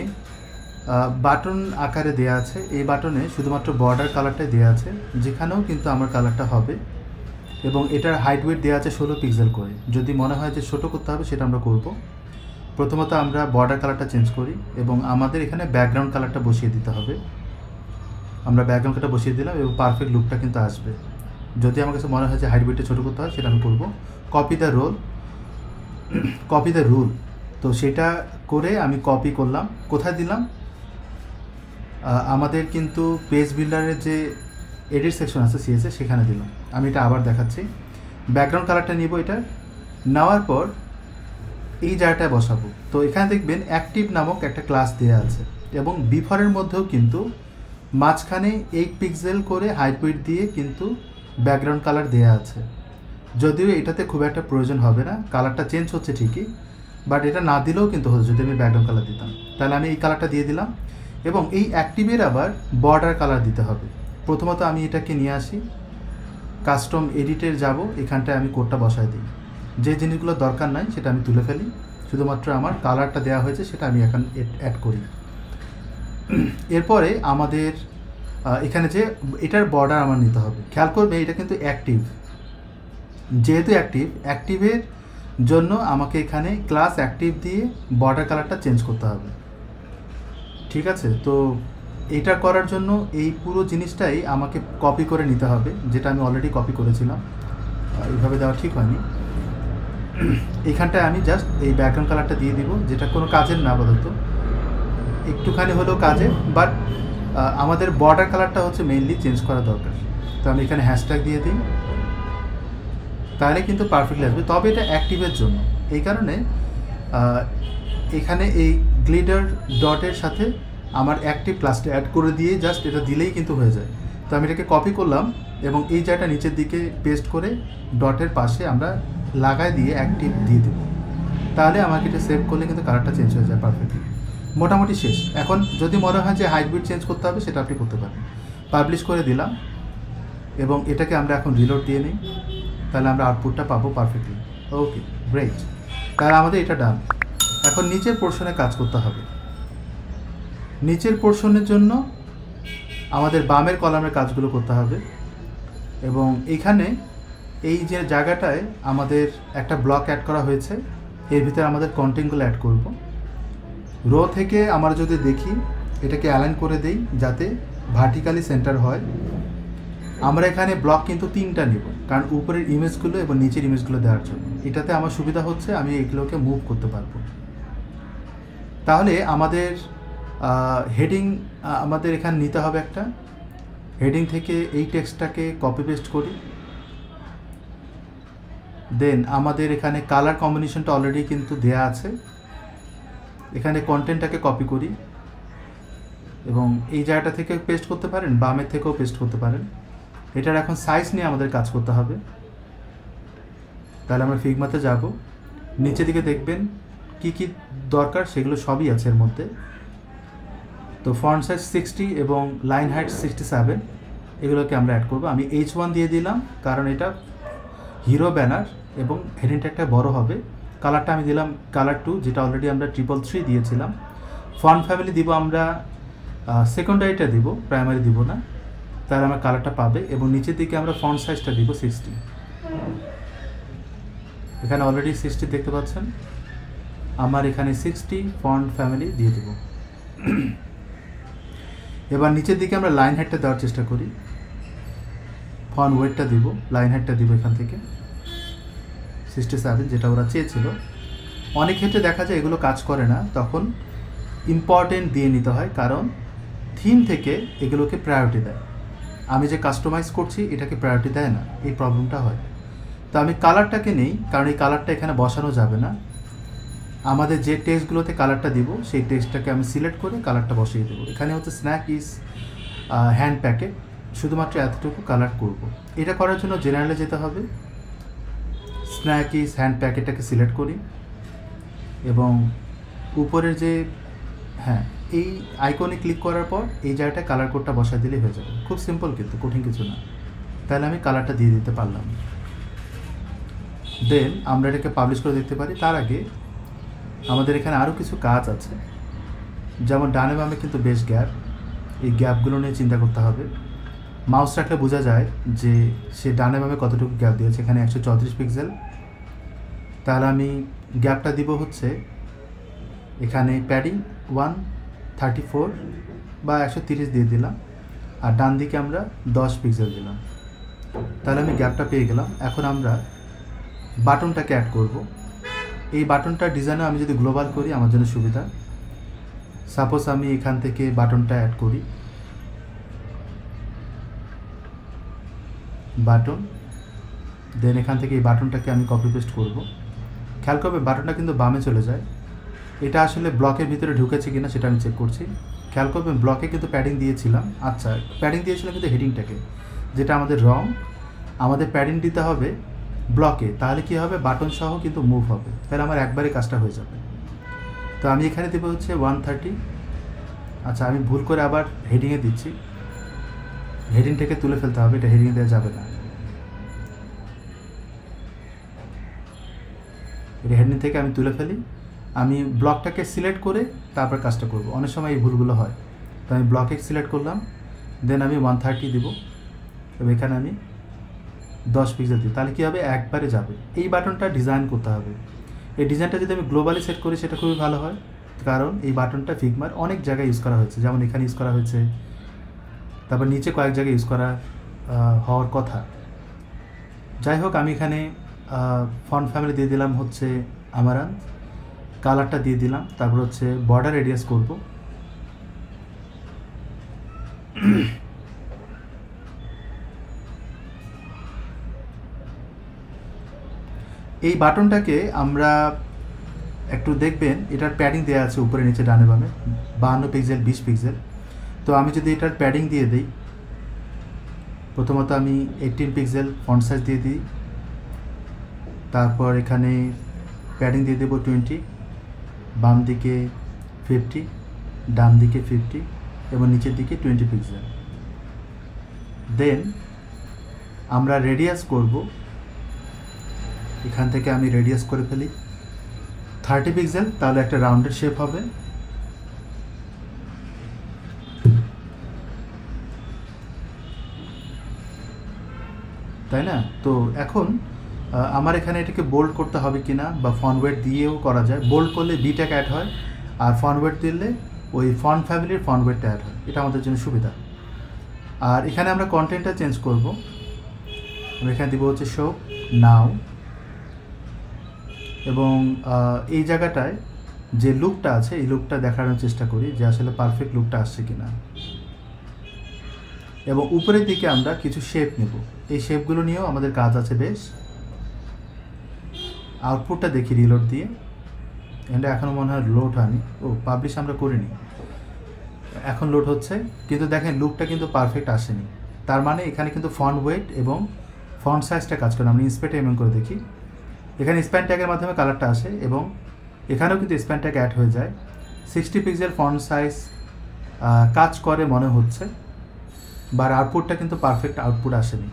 বাটন আকারে দেয়া আছে। এই বাটনে শুধুমাত্র বর্ডার কালারটাই দেওয়া আছে, যেখানেও কিন্তু আমার কালারটা হবে। এবং এটার হাইট ওয়েট দেওয়া আছে 16 পিক্সেল করে। যদি মনে হয় যে ছোটো করতে হবে সেটা আমরা করব। প্রথমত আমরা বর্ডার কালারটা চেঞ্জ করি এবং আমাদের এখানে ব্যাকগ্রাউন্ড কালারটা বসিয়ে দিতে হবে। আমরা ব্যাকগ্রাউন্ড কালারটা বসিয়ে দিলাম এবং পারফেক্ট লুকটা কিন্তু আসবে। যদি আমার কাছে মনে হয় যে হাইট ওয়েটটা ছোটো করতে হয় সেটা আমি করব। Copy the rule. তো সেটা করে আমি কপি করলাম। কোথায় দিলাম? আমাদের কিন্তু পেজ বিল্ডারের যে এডিট সেকশন আছে সিএসএ, সেখানে দিলাম। আমি এটা আবার দেখাচ্ছি। ব্যাকগ্রাউন্ড কালারটা নিব, এটা নেওয়ার পর এই জায়গাটায় বসাবো। তো এখানে দেখবেন অ্যাক্টিভ নামক একটা ক্লাস দেওয়া আছে এবং বিফরের মধ্যেও কিন্তু মাঝখানে 8 পিক্সেল করে হাইট উইডথ দিয়ে কিন্তু ব্যাকগ্রাউন্ড কালার দেওয়া আছে। যদিও এটাতে খুব একটা প্রয়োজন হবে না, কালারটা চেঞ্জ হচ্ছে ঠিকই, বাট এটা না দিলেও কিন্তু হতো যদি আমি ব্যাকগ্রাউন্ড কালার দিতাম। তাহলে আমি এই কালারটা দিয়ে দিলাম এবং এই অ্যাক্টিভের আবার বর্ডার কালার দিতে হবে। প্রথমত আমি এটাকে নিয়ে আসি, কাস্টম এডিটে যাব, এখানটায় আমি কোডটা বসায় দিই। যে জিনিসগুলো দরকার নাই সেটা আমি তুলে ফেলি, শুধুমাত্র আমার কালারটা দেওয়া হয়েছে সেটা আমি এখন অ্যাড করি। এরপরে আমাদের এখানে যে এটার বর্ডার আমার নিতে হবে। খেয়াল করবে এটা কিন্তু অ্যাক্টিভ, যেহেতু অ্যাক্টিভের জন্য আমাকে এখানে ক্লাস অ্যাক্টিভ দিয়ে বর্ডার কালারটা চেঞ্জ করতে হবে। ঠিক আছে, তো এটা করার জন্য এই পুরো জিনিসটাই আমাকে কপি করে নিতে হবে, যেটা আমি অলরেডি কপি করেছিলাম। এইভাবে দেওয়া ঠিক হয়নি। এখানটায় আমি জাস্ট এই ব্যাকগ্রাউন্ড কালারটা দিয়ে দিব, যেটা কোনো কাজের না আপাতত, একটুখানি হলেও কাজে, বাট আমাদের বর্ডার কালারটা হচ্ছে মেইনলি চেঞ্জ করা দরকার। তো আমি এখানে হ্যাশট্যাগ দিয়ে দিই, তাহলে কিন্তু পারফেক্টলি আসবে। তবে এটা অ্যাক্টিভের জন্য, এই কারণে এখানে এই গ্লিডার ডটের সাথে আমার অ্যাক্টিভ ক্লাসটা অ্যাড করে দিয়ে জাস্ট এটা দিলেই কিন্তু হয়ে যায়। তো আমি এটাকে কপি করলাম এবং এই জায়গাটা নিচের দিকে পেস্ট করে ডটের পাশে আমরা লাগাই দিয়ে অ্যাক্টিভ দিয়ে দেবো। তাহলে আমাকে এটা সেভ করলে কিন্তু কালারটা চেঞ্জ হয়ে যায় পারফেক্টলি। মোটামুটি শেষ। এখন যদি মনে হয় যে হাইট উইডথ চেঞ্জ করতে হবে, সেটা আপনি করতে পারেন। পাবলিশ করে দিলাম এবং এটাকে আমরা এখন রিলোড দিয়ে নিই, তাহলে আমরা আউটপুটটা পাবো পারফেক্টলি। ওকে, গ্রেট। তাহলে আমাদের এটা ডান। এখন নিচের পোর্শনে কাজ করতে হবে। নিচের পোর্শনের জন্য আমাদের বামের কলামের কাজগুলো করতে হবে এবং এখানে এই যে জায়গাটায় আমাদের একটা ব্লক অ্যাড করা হয়েছে, এর ভিতরে আমাদের কন্টেন্টগুলো অ্যাড করব। রো থেকে আমরা যদি দেখি, এটাকে অ্যালাইন করে দেই যাতে ভার্টিক্যালি সেন্টার হয়। আমরা এখানে ব্লক কিন্তু 3টা নিব, কারণ উপরের ইমেজগুলো এবং নিচের ইমেজগুলো দেওয়ার জন্য। এটাতে আমার সুবিধা হচ্ছে আমি এগুলোকে মুভ করতে পারবো। তাহলে আমাদের হেডিং আমাদের এখানে নিতে হবে একটা। হেডিং থেকে এই টেক্সটটাকে কপি পেস্ট করি। দেন আমাদের এখানে কালার কম্বিনেশনটা অলরেডি কিন্তু দেয়া আছে, এখানে কন্টেন্টটাকে কপি করি এবং এই জায়গাটা থেকে পেস্ট করতে পারেন, বামের থেকেও পেস্ট করতে পারেন। এটার এখন সাইজ নিয়ে আমাদের কাজ করতে হবে। তাহলে আমরা ফিগমাতে যাব, নিচে দিকে দেখবেন কি কি দরকার সেগুলো সবই আছে এর মধ্যে। তো ফন্ট সাইজ 60 এবং লাইন হাইট 67, এগুলোকে আমরা অ্যাড করব। আমি H1 দিয়ে দিলাম কারণ এটা হিরো ব্যানার এবং হেডিং ট্যাগটা বড় হবে। কালারটা আমি দিলাম কালার 2, যেটা অলরেডি আমরা 333 দিয়েছিলাম। ফন্ট ফ্যামিলি দিব আমরা সেকেন্ডারিটা দিব, প্রাইমারি দিব না, তাহলে আমার কালারটা পাবে। এবং নিচের দিকে আমরা ফন্ট সাইজটা দিব 60। এখানে অলরেডি 60 দেখতে পাচ্ছেন, আমার এখানে 60 ফন্ট ফ্যামিলি দিয়ে দেব। এবার নিচের দিকে আমরা লাইন হাইটটা দেওয়ার চেষ্টা করি, ফন্ট ওয়েটটা দিব, লাইন হাইটটা দিব এখান থেকে 67, যেটা ওরা চেয়েছিল। অনেক ক্ষেত্রে দেখা যায় এগুলো কাজ করে না, তখন ইম্পর্টেন্ট দিয়ে নিতে হয়, কারণ থিম থেকে এগুলোকে প্রায়োরিটি দেয়। আমি যে কাস্টমাইজ করছি এটাকে প্রায়োরিটি দেয় না, এই প্রবলেমটা হয়। তো আমি কালারটাকে নেই, কারণ এই কালারটা এখানে বসানো যাবে না। আমাদের যে টেক্সটগুলোতে কালারটা দিব সেই টেক্সটটাকে আমি সিলেক্ট করে কালারটা বসিয়ে দেবো। এখানে হচ্ছে স্ন্যাক ইজ হ্যান্ড প্যাকেট, শুধুমাত্র এতটুকু কালার করব। এটা করার জন্য জেনারেলে যেতে হবে, স্ন্যাক ইজ হ্যান্ড প্যাকেটটাকে সিলেক্ট করি এবং উপরের যে এই আইকনে ক্লিক করার পর এই জায়গাটা কালার কোডটা বসায় দিলেই হয়ে যাবে। খুব সিম্পল, কিন্তু কঠিন কিছু না। তাহলে আমি কালারটা দিয়ে দিতে পারলাম। দেন আমরা এটাকে পাবলিশ করে দেখতে পারি। তার আগে আমাদের এখানে আরও কিছু কাজ আছে, যেমন ডানে বামে কিন্তু বেশ গ্যাপ, এই গ্যাপগুলো নিয়ে চিন্তা করতে হবে। মাউস রাখলে বোঝা যায় যে সে ডানে বামে কতটুকু গ্যাপ দিয়েছে। এখানে 134 পিক্সেল, তাহলে আমি গ্যাপটা দিব হচ্ছে এখানে প্যাডিং 134 বা 130 দিয়ে দিলাম, আর ডান দিকে আমরা 10 পিক্সেল দিলাম। তাহলে আমি গ্যাপটা পেয়ে গেলাম। এখন আমরা বাটনটাকে অ্যাড করব। এই বাটনটা ডিজাইনও আমি যদি গ্লোবাল করি আমার জন্য সুবিধা। সাপোজ আমি এখান থেকে বাটনটা অ্যাড করি, বাটন, দেন এখান থেকে এই বাটনটাকে আমি কপি পেস্ট করব। খেয়াল করবে বাটনটা কিন্তু বামে চলে যায়, এটা আসলে ব্লকের ভিতরে ঢুকেছে কিনা সেটা আমি চেক করছি। খেয়াল করবেন ব্লকে কিন্তু প্যাডিং দিয়েছিলাম, আচ্ছা প্যাডিং দিয়েছিলাম কিন্তু হেডিংটাকে, যেটা আমাদের রং। আমাদের প্যাডিং দিতে হবে ব্লকে, তাহলে কি হবে বাটন সহ কিন্তু মুভ হবে, তাহলে আমার একবারে কাজটা হয়ে যাবে। তো আমি এখানে দেবো হচ্ছে 130। আচ্ছা আমি ভুল করে আবার হেডিংয়ে দিচ্ছি, হেডিংটাকে তুলে ফেলতে হবে, এটা হেডিংয়ে দেওয়া যাবে না। এটা হেডিং থেকে আমি তুলে ফেলি, আমি ব্লকটাকে সিলেক্ট করে তারপর কাজটা করব। অনেক সময় এই ভুলগুলো হয়, তো আমি ব্লকে সিলেক্ট করলাম, দেন আমি 130 দিব এবং এখানে আমি 10 পিক্সেল দিই, তাহলে কী হবে একবারে যাবে। এই বাটনটা ডিজাইন করতে হবে, এই ডিজাইনটা যদি আমি গ্লোবালি সেট করি সেটা খুবই ভালো হয়, কারণ এই বাটনটা ফিগমার অনেক জায়গায় ইউজ করা হয়েছে, যেমন এখানে ইউজ করা হয়েছে, তারপর নিচে কয়েক জায়গায় ইউজ করা হওয়ার কথা। যাই হোক আমি এখানে ফন্ট ফ্যামিলি দিয়ে দিলাম হচ্ছে আমারান্থ, কালারটা দিয়ে দিলাম, তারপর হচ্ছে বর্ডার রেডিয়াস করব। এই বাটনটাকে আমরা একটু দেখবেন, এটার প্যাডিং দেওয়া আছে উপরে নিচে ডানে বামে 52 পিক্সেল 20 পিক্সেল। তো আমি যদি এটার প্যাডিং দিয়ে দিই, প্রথমত আমি 18 পিক্সেল ফন্ট সাইজ দিয়ে দিই, তারপর এখানে প্যাডিং দিয়ে দেবো 20, বাম দিকে 50, ডান দিকে 50 এবং নিচের দিকে 20 পিক্সেল। দেন আমরা রেডিয়াস করব, এখান থেকে আমি রেডিয়াস করে ফেলি 30 পিক্সেল, তাহলে একটা রাউন্ডেড শেপ হবে। তাই না? তো এখন আমার এখানে এটাকে বোল্ড করতে হবে কিনা, বা ফন্ট ওয়েট দিয়েও করা যায়। বোল্ড করলে বি ট্যাগ অ্যাড হয়, আর ফন্ট ওয়েট দিলে ওই ফন্ট ফ্যামিলির ফন্ট ওয়েটটা অ্যাড হয়, এটা আমাদের জন্য সুবিধা। আর এখানে আমরা কন্টেন্টটা চেঞ্জ করব, আমরা এখানে দিব হচ্ছে শো নাও, এবং এই জায়গাটায় যে লুকটা আছে এই লুকটা দেখানোর চেষ্টা করি যে আসলে পারফেক্ট লুকটা আসছে কিনা। এবং উপরের দিকে আমরা কিছু শেপ নেব, এই শেপগুলো নিয়েও আমাদের কাজ আছে বেশ। আউটপুটটা দেখি রিলোড দিয়ে, এটা এখনও মনে হয় লোড হয়নি, ও পাবলিশ আমরা করিনি, এখন লোড হচ্ছে, কিন্তু দেখেন লুকটা কিন্তু পারফেক্ট আসেনি। তার মানে এখানে কিন্তু ফন্ট ওয়েট এবং ফন্ট সাইজটা কাজ করে। আমরা ইন্সপেক্ট এমএম করে দেখি, এখানে স্প্যান ট্যাগের মাধ্যমে কালারটা আসে এবং এখানেও কিন্তু স্প্যান ট্যাগ অ্যাড হয়ে যায়। 60 পিক্সেল ফন্ট সাইজ কাজ করে মনে হচ্ছে, বা আউটপুটটা কিন্তু পারফেক্ট আউটপুট আসেনি,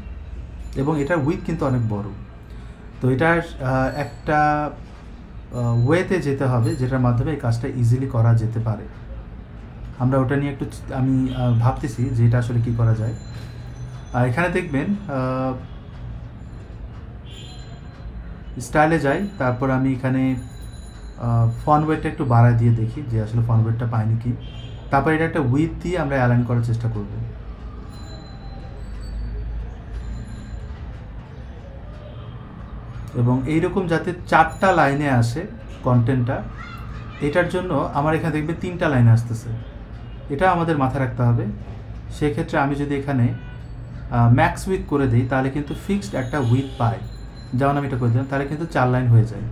এবং এটার উইথ কিন্তু অনেক বড়। তো এটার একটা ওয়েতে যেতে হবে যেটার মাধ্যমে এই কাজটা ইজিলি করা যেতে পারে। আমরা ওটা নিয়ে একটু আমি ভাবতেছি যে এটা আসলে কী করা যায়। আর এখানে দেখবেন স্টাইলে যাই, তারপর আমি এখানে ফন্ট ওয়েটটা একটু বাড়ায় দিয়ে দেখি যে আসলে ফন্ট ওয়েটটা পাইনি কি। তারপর এটা একটা উইথ দিয়ে আমরা অ্যালাইন করার চেষ্টা করব। এবং এইরকম যাতে 4টা লাইনে আসে কন্টেন্টটা, এটার জন্য আমার এখানে দেখবে 3টা লাইনে আসতেছে, এটা আমাদের মাথায় রাখতে হবে। সেক্ষেত্রে আমি যদি এখানে ম্যাক্স উইথ করে দিই তাহলে কিন্তু ফিক্সড একটা উইথ পাই, যেমন আমি এটা করে দিলাম, তাহলে কিন্তু 4 লাইন হয়ে যায়।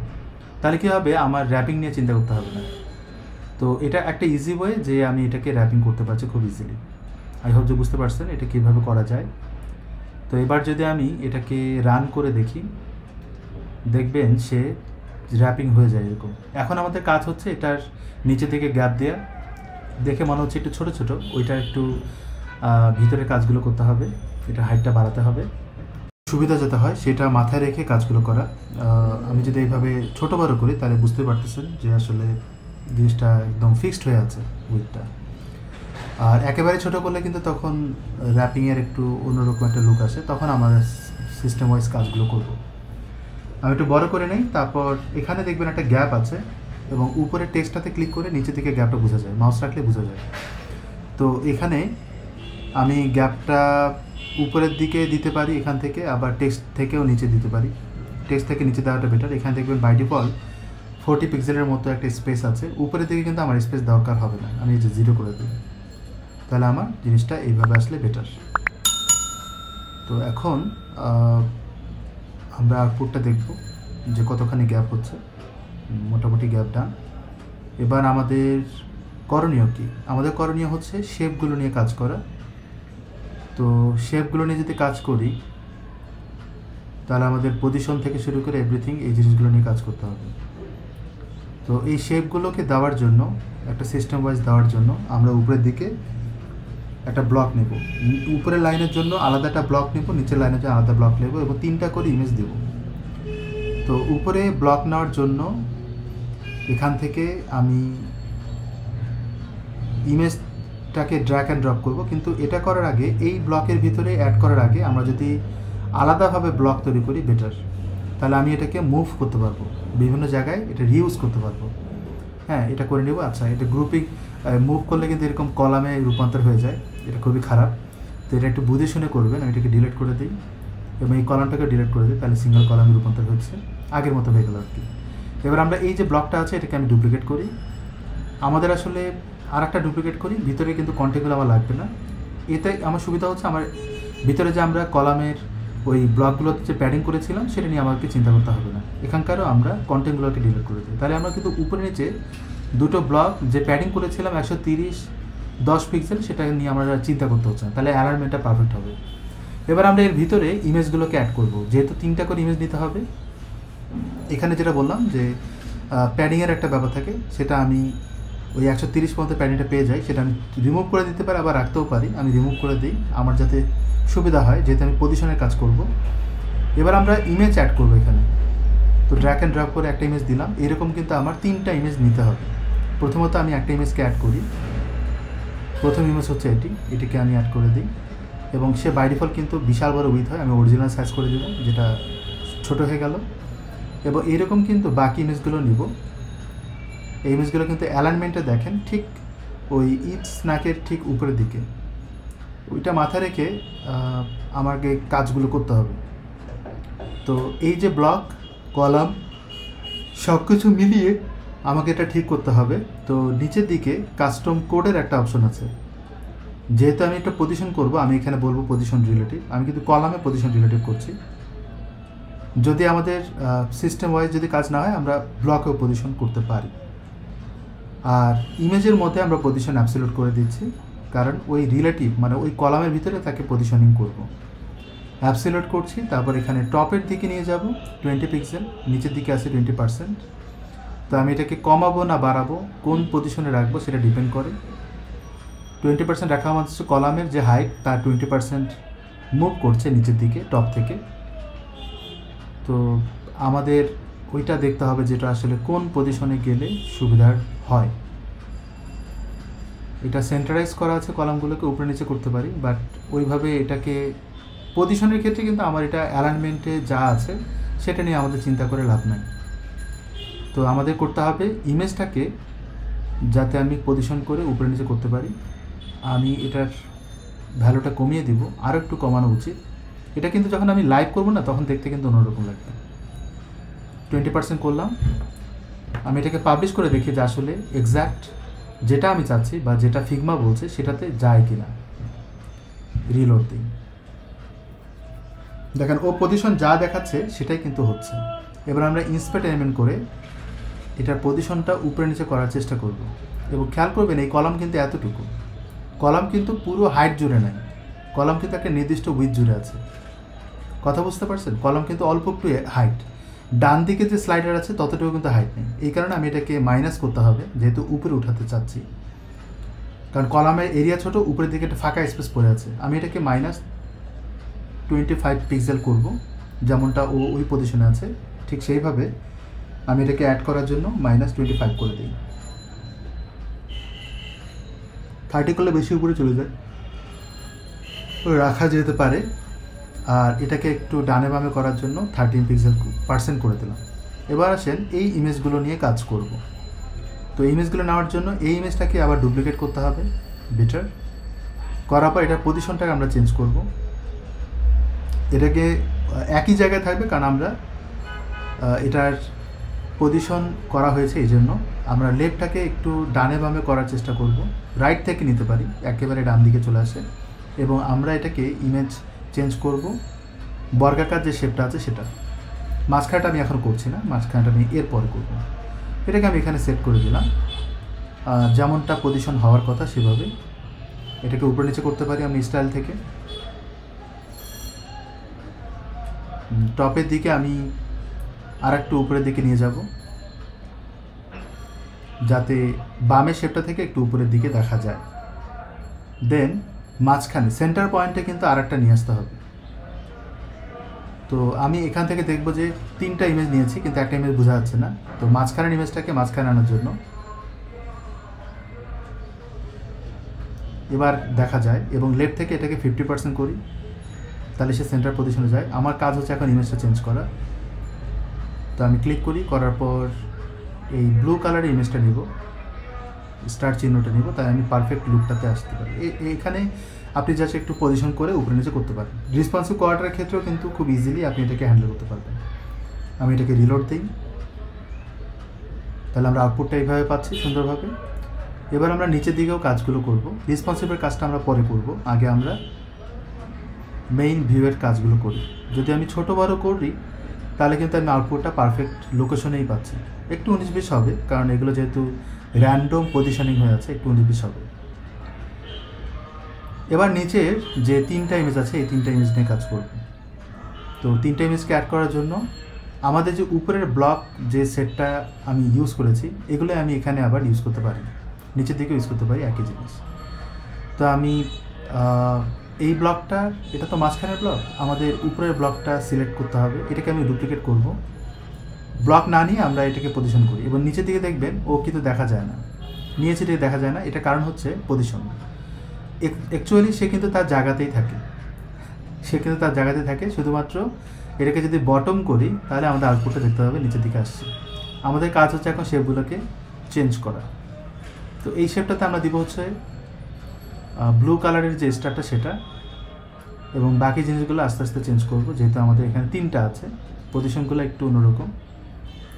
তাহলে কী হবে, আমার র্যাপিং নিয়ে চিন্তা করতে হবে না। তো এটা একটা ইজি ওয়ে যে আমি এটাকে র্যাপিং করতে পারছি খুব ইজিলি। আই হোপ যে বুঝতে পারছেন এটা কীভাবে করা যায়। তো এবার যদি আমি এটাকে রান করে দেখি, দেখবেন সে র্যাপিং হয়ে যায় এরকম। এখন আমাদের কাজ হচ্ছে এটার নিচে থেকে গ্যাপ দেওয়া, দেখে মনে হচ্ছে একটু ছোটো ছোটো, ওইটা একটু ভিতরের কাজগুলো করতে হবে, এটা হাইটটা বাড়াতে হবে, সুবিধা যাতে হয় সেটা মাথায় রেখে কাজগুলো করা। আমি যদি এইভাবে ছোটো বড়ো করি তাহলে বুঝতে পারতেছেন যে আসলে জিনিসটা একদম ফিক্সড হয়ে আছে উইথটা। আর একেবারে ছোটো করলে কিন্তু তখন র্যাপিংয়ের একটু অন্যরকম একটা লুক আসে, তখন আমাদের সিস্টেম ওয়াইজ কাজগুলো করব। আমি একটু বড় করে নেই, তারপর এখানে দেখবেন একটা গ্যাপ আছে এবং উপরে টেক্সটটাতে ক্লিক করে নিচে থেকে গ্যাপটা বোঝা যায়, মাউস রাখলে বোঝা যায়। তো এখানে আমি গ্যাপটা উপরের দিকে দিতে পারি এখান থেকে, আবার টেক্সট থেকেও নিচে দিতে পারি। টেক্সট থেকে নিচে দেওয়াটা বেটার। এখানে দেখবেন বাই ডিফল্ট 40 পিক্সেলের মতো একটা স্পেস আছে, উপরের দিকে কিন্তু আমার স্পেস দরকার হবে না, আমি এই যে 0 করে দিই, তাহলে আমার জিনিসটা এইভাবে আসলে বেটার। তো এখন আমরা আউটপুটটা দেখব যে কতখানি গ্যাপ হচ্ছে। মোটামুটি গ্যাপ ডান। এবার আমাদের করণীয় কি? আমাদের করণীয় হচ্ছে শেপগুলো নিয়ে কাজ করা। তো শেপগুলো নিয়ে যদি কাজ করি তাহলে আমাদের পজিশন থেকে শুরু করে এভরিথিং এই জিনিসগুলো নিয়ে কাজ করতে হবে। তো এই শেপগুলোকে দেওয়ার জন্য, একটা সিস্টেম ওয়াইজ দেওয়ার জন্য আমরা উপরের দিকে একটা ব্লক নেব। উপরের লাইনের জন্য আলাদা একটা ব্লক নেব, নিচের লাইনের জন্য আলাদা ব্লক নেব এবং 3টা করে ইমেজ দেব। তো উপরে ব্লক নেওয়ার জন্য এখান থেকে আমি ইমেজটাকে ড্র্যাগ অ্যান্ড ড্রপ করব, কিন্তু এটা করার আগে এই ব্লকের ভিতরে অ্যাড করার আগে আমরা যদি আলাদাভাবে ব্লক তৈরি করি বেটার, তাহলে আমি এটাকে মুভ করতে পারবো, বিভিন্ন জায়গায় এটা রিউজ করতে পারবো। হ্যাঁ, এটা করে নেব। আচ্ছা, এটা গ্রুপিং মুভ করলে কিন্তু এরকম কলামে রূপান্তর হয়ে যায়, এটা খুবই খারাপ। তো এটা একটু বুঝে শুনে করবেন। আমি এটাকে ডিলিট করে দিই এবং এই কলামটাকে ডিলিট করে দিই, তাহলে সিঙ্গেল কলামে রূপান্তর হচ্ছে, আগের মতো হয়ে গেল আর কি। এবার আমরা এই যে ব্লকটা আছে এটাকে আমি ডুপ্লিকেট করি। আমাদের আসলে আর একটা ডুপ্লিকেট করি, ভিতরে কিন্তু কন্টেন্টগুলো আমার লাগবে না। এতে আমার সুবিধা হচ্ছে আমার ভিতরে যে আমরা কলামের ওই ব্লকগুলোতে যে প্যাডিং করেছিলাম সেটা নিয়ে আমাকে চিন্তা করতে হবে না। এখানকারও আমরা কন্টেন্টগুলোকে ডিলিট করে দিই, তাহলে আমরা কিন্তু উপরে নিচে দুটো ব্লক যে প্যাডিং করেছিলাম 130-10 পিক্সেল, সেটা নিয়ে আমরা চিন্তা করতে হচ্ছে না, তাহলে অ্যালাইনমেন্টটা পারফেক্ট হবে। এবার আমরা এর ভিতরে ইমেজগুলোকে অ্যাড করব। যেহেতু 3টা করে ইমেজ নিতে হবে, এখানে যেটা বললাম যে প্যাডিংয়ের একটা ব্যাপার থাকে, সেটা আমি ওই 130 পর্যন্ত প্যাডিংটা পেয়ে যাই, সেটা আমি রিমুভ করে দিতে পারি, আবার রাখতেও পারি। আমি রিমুভ করে দিই আমার যাতে সুবিধা হয়, যেহেতু আমি পজিশনের কাজ করব। এবার আমরা ইমেজ অ্যাড করব এখানে। তো ড্র্যাগ অ্যান্ড ড্রপ করে একটা ইমেজ দিলাম। এরকম কিন্তু আমার 3টা ইমেজ নিতে হবে। প্রথমত আমি একটা ইমেজকে অ্যাড করি। প্রথম ইমেজ হচ্ছে এটিকে আমি অ্যাড করে দিই এবং সে বাই ডিফল্ট কিন্তু বিশাল বড় উইথ হয়, আমি অরিজিনাল সাইজ করে দেবো, যেটা ছোট হয়ে গেল। এবং এরকম কিন্তু বাকি ইমেজগুলো নিব। এই ইমেজগুলো কিন্তু অ্যালাইনমেন্টে দেখেন ঠিক ওই ইট স্ন্যাকের ঠিক উপরের দিকে, ওইটা মাথায় রেখে আমাকে কাজগুলো করতে হবে। তো এই যে ব্লক, কলাম সব কিছু মিলিয়ে আমাকে এটা ঠিক করতে হবে। তো নিচের দিকে কাস্টম কোডের একটা অপশন আছে। যেহেতু আমি একটা পজিশন করব, আমি এখানে বলবো পজিশন রিলেটিভ। আমি কিন্তু কলামে পজিশন রিলেটিভ করছি। যদি আমাদের সিস্টেম ওয়াইজ যদি কাজ না হয়, আমরা ব্লকেও পজিশন করতে পারি। আর ইমেজের মধ্যে আমরা পজিশন অ্যাবসলিউট করে দিচ্ছি, কারণ ওই রিলেটিভ মানে ওই কলামের ভিতরে তাকে পজিশনিং করব। অ্যাবসলিউট করছি, তারপর এখানে টপের দিকে নিয়ে যাব 20 পিক্সেল, নিচের দিকে আছে 20%। তো আমি এটাকে কমাবো না বাড়াবো, কোন পজিশনে রাখবো সেটা ডিপেন্ড করে। 20% রাখা মানে হচ্ছে কলামের যে হাইট তার 20% মুভ করছে নিচের দিকে টপ থেকে। তো আমাদের ওইটা দেখতে হবে যেটা আসলে কোন পজিশনে গেলে সুবিধার হয়। এটা সেন্টারাইজ করা আছে, কলামগুলোকে উপরে নিচে করতে পারি, বাট ওইভাবে এটাকে পজিশনের ক্ষেত্রে কিন্তু আমার এটা অ্যালাইনমেন্টে যা আছে সেটা নিয়ে আমাদের চিন্তা করে লাভ নাই। তো আমাদের করতে হবে ইমেজটাকে যাতে আমি পজিশন করে উপরে নিচে করতে পারি। আমি এটার ভ্যালুটা কমিয়ে দিব, আরও একটু কমানো উচিত। এটা কিন্তু যখন আমি লাইভ করব না, তখন দেখতে কিন্তু অন্যরকম লাগবে। 20% করলাম। আমি এটাকে পাবলিশ করে দেখি যে আসলে এক্স্যাক্ট যেটা আমি চাচ্ছি বা যেটা ফিগমা বলছে সেটাতে যায় কিনা। রিলোড দিই, দেখেন ও পজিশন যা দেখাচ্ছে সেটাই কিন্তু হচ্ছে। এবার আমরা ইন্সপেক্ট এলিমেন্ট করে এটার পজিশনটা উপরে নিচে করার চেষ্টা করব। এবং খেয়াল করবেন এই কলাম কিন্তু এতটুকু, কলাম কিন্তু পুরো হাইট জুড়ে নাই, কলাম কিন্তু একটা নির্দিষ্ট উইথ জুড়ে আছে। কথা বুঝতে পারছেন? কলাম কিন্তু অল্প একটু হাইট, ডান দিকে যে স্লাইডার আছে ততটুকু কিন্তু হাইট নেই। এই কারণে আমি এটাকে মাইনাস করতে হবে, যেহেতু উপরে উঠাতে চাচ্ছি, কারণ কলামের এরিয়া ছোট, উপরের দিকে একটা ফাঁকা স্পেস পড়ে আছে। আমি এটাকে -25 পিক্সেল করব, যেমনটা ও ওই পজিশনে আছে ঠিক সেইভাবে আমি এটাকে অ্যাড করার জন্য -25 করে দিই। 30 করলে বেশি উপরে চলে যায়, রাখা যেতে পারে। আর এটাকে একটু ডানে বামে করার জন্য 13% করে দিলাম। এবার আসেন এই ইমেজগুলো নিয়ে কাজ করব। তো ইমেজগুলো নেওয়ার জন্য এই ইমেজটাকে আবার ডুপ্লিকেট করতে হবে, বেটার। করার পর এটার পজিশনটাকে আমরা চেঞ্জ করব। এটাকে একই জায়গায় থাকবে, কারণ আমরা এটার পজিশন করা হয়েছে, এই জন্য আমরা লেফটটাকে একটু ডানে বামে করার চেষ্টা করব। রাইট থেকে নিতে পারি, একেবারে ডান দিকে চলে আসে। এবং আমরা এটাকে ইমেজ চেঞ্জ করব বর্গাকার যে শেপটা আছে সেটা। মাঝখানটা আমি এখন করছি না, মাঝখানটা আমি এরপরে করব। এটাকে আমি এখানে সেট করে দিলাম যেমনটা পজিশন হওয়ার কথা সেভাবে। এটাকে উপরে নিচে করতে পারি আমি স্টাইল থেকে। টপের দিকে আমি আর একটু উপরের দিকে নিয়ে যাব যাতে বামের শেপটা থেকে একটু উপরের দিকে দেখা যায়। দেন মাঝখানে সেন্টার পয়েন্টে কিন্তু আর একটা নিয়ে আসতে হবে। তো আমি এখান থেকে দেখব যে 3টা ইমেজ নিয়েছি কিন্তু একটা ইমেজ বোঝা যাচ্ছে না। তো মাঝখানের ইমেজটাকে মাঝখানে আনার জন্য এবার দেখা যায়, এবং লেফট থেকে এটাকে 50% করি, তাহলে সে সেন্টার পজিশনে যায়। আমার কাজ হচ্ছে এখন ইমেজটা চেঞ্জ করা। তো আমি ক্লিক করি, করার পর এই ব্লু কালারের ইমেজটা নিব, স্টার চিহ্নটা নিব, তাই আমি পারফেক্ট লুকটাতে আসতে পারি। এখানে আপনি জাস্ট একটু পজিশন করে উপরে নিচে করতে পারেন। রেসপন্সিভ কোয়ার্টারের ক্ষেত্রেও কিন্তু খুব ইজিলি আপনি এটাকে হ্যান্ডেল করতে পারবেন। আমি এটাকে রিলোড দিই, তাহলে আমরা আউটপুটটা এইভাবে পাচ্ছি সুন্দরভাবে। এবার আমরা নিচের দিকেও কাজগুলো করব। রেসপন্সিভের কাজটা আমরা পরে করব, আগে আমরা মেইন ভিউয়ের কাজগুলো করি। যদি আমি ছোটো বড় করি তাহলে কিন্তু আমি আউটপুটটা পারফেক্ট লোকেশনেই পাচ্ছি। একটু 19-20 হবে, কারণ এগুলো যেহেতু র্যান্ডম পজিশনিং হয়ে আছে, একটু 19-20 হবে। এবার নিচের যে 3টা ইমেজ আছে এই 3টা ইমেজ নিয়ে কাজ করব। তো 3টা ইমেজকে অ্যাড করার জন্য আমাদের যে উপরের ব্লক যে সেটটা আমি ইউজ করেছি এগুলো আমি এখানে আবার ইউজ করতে পারি, নিচের দিকেও ইউজ করতে পারি একই জিনিস। তো আমি এই ব্লকটা, এটা তো মাঝখানের ব্লক, আমাদের উপরের ব্লকটা সিলেক্ট করতে হবে। এটাকে আমি ডুপ্লিকেট করব। ব্লক না নিয়ে আমরা এটাকে পজিশন করি, এবং নিচের দিকে দেখবেন ও কিন্তু দেখা যায় না, নিয়েছে এটা দেখা যায় না। এটা কারণ হচ্ছে পজিশন। অ্যাকচুয়ালি সে কিন্তু তার জায়গাতেই থাকে, শুধুমাত্র এটাকে যদি বটম করি তাহলে আমাদের আউটপুটটা দেখতে হবে নিচের দিকে আসছে। আমাদের কাজ হচ্ছে এখন শেপগুলোকে চেঞ্জ করা। তো এই শেপটাতে আমরা দিব হচ্ছে ব্লু কালারের যে স্টারটা সেটা, এবং বাকি জিনিসগুলো আস্তে আস্তে চেঞ্জ করব, যেহেতু আমাদের এখানে 3টা আছে, পজিশনগুলো একটু অন্যরকম।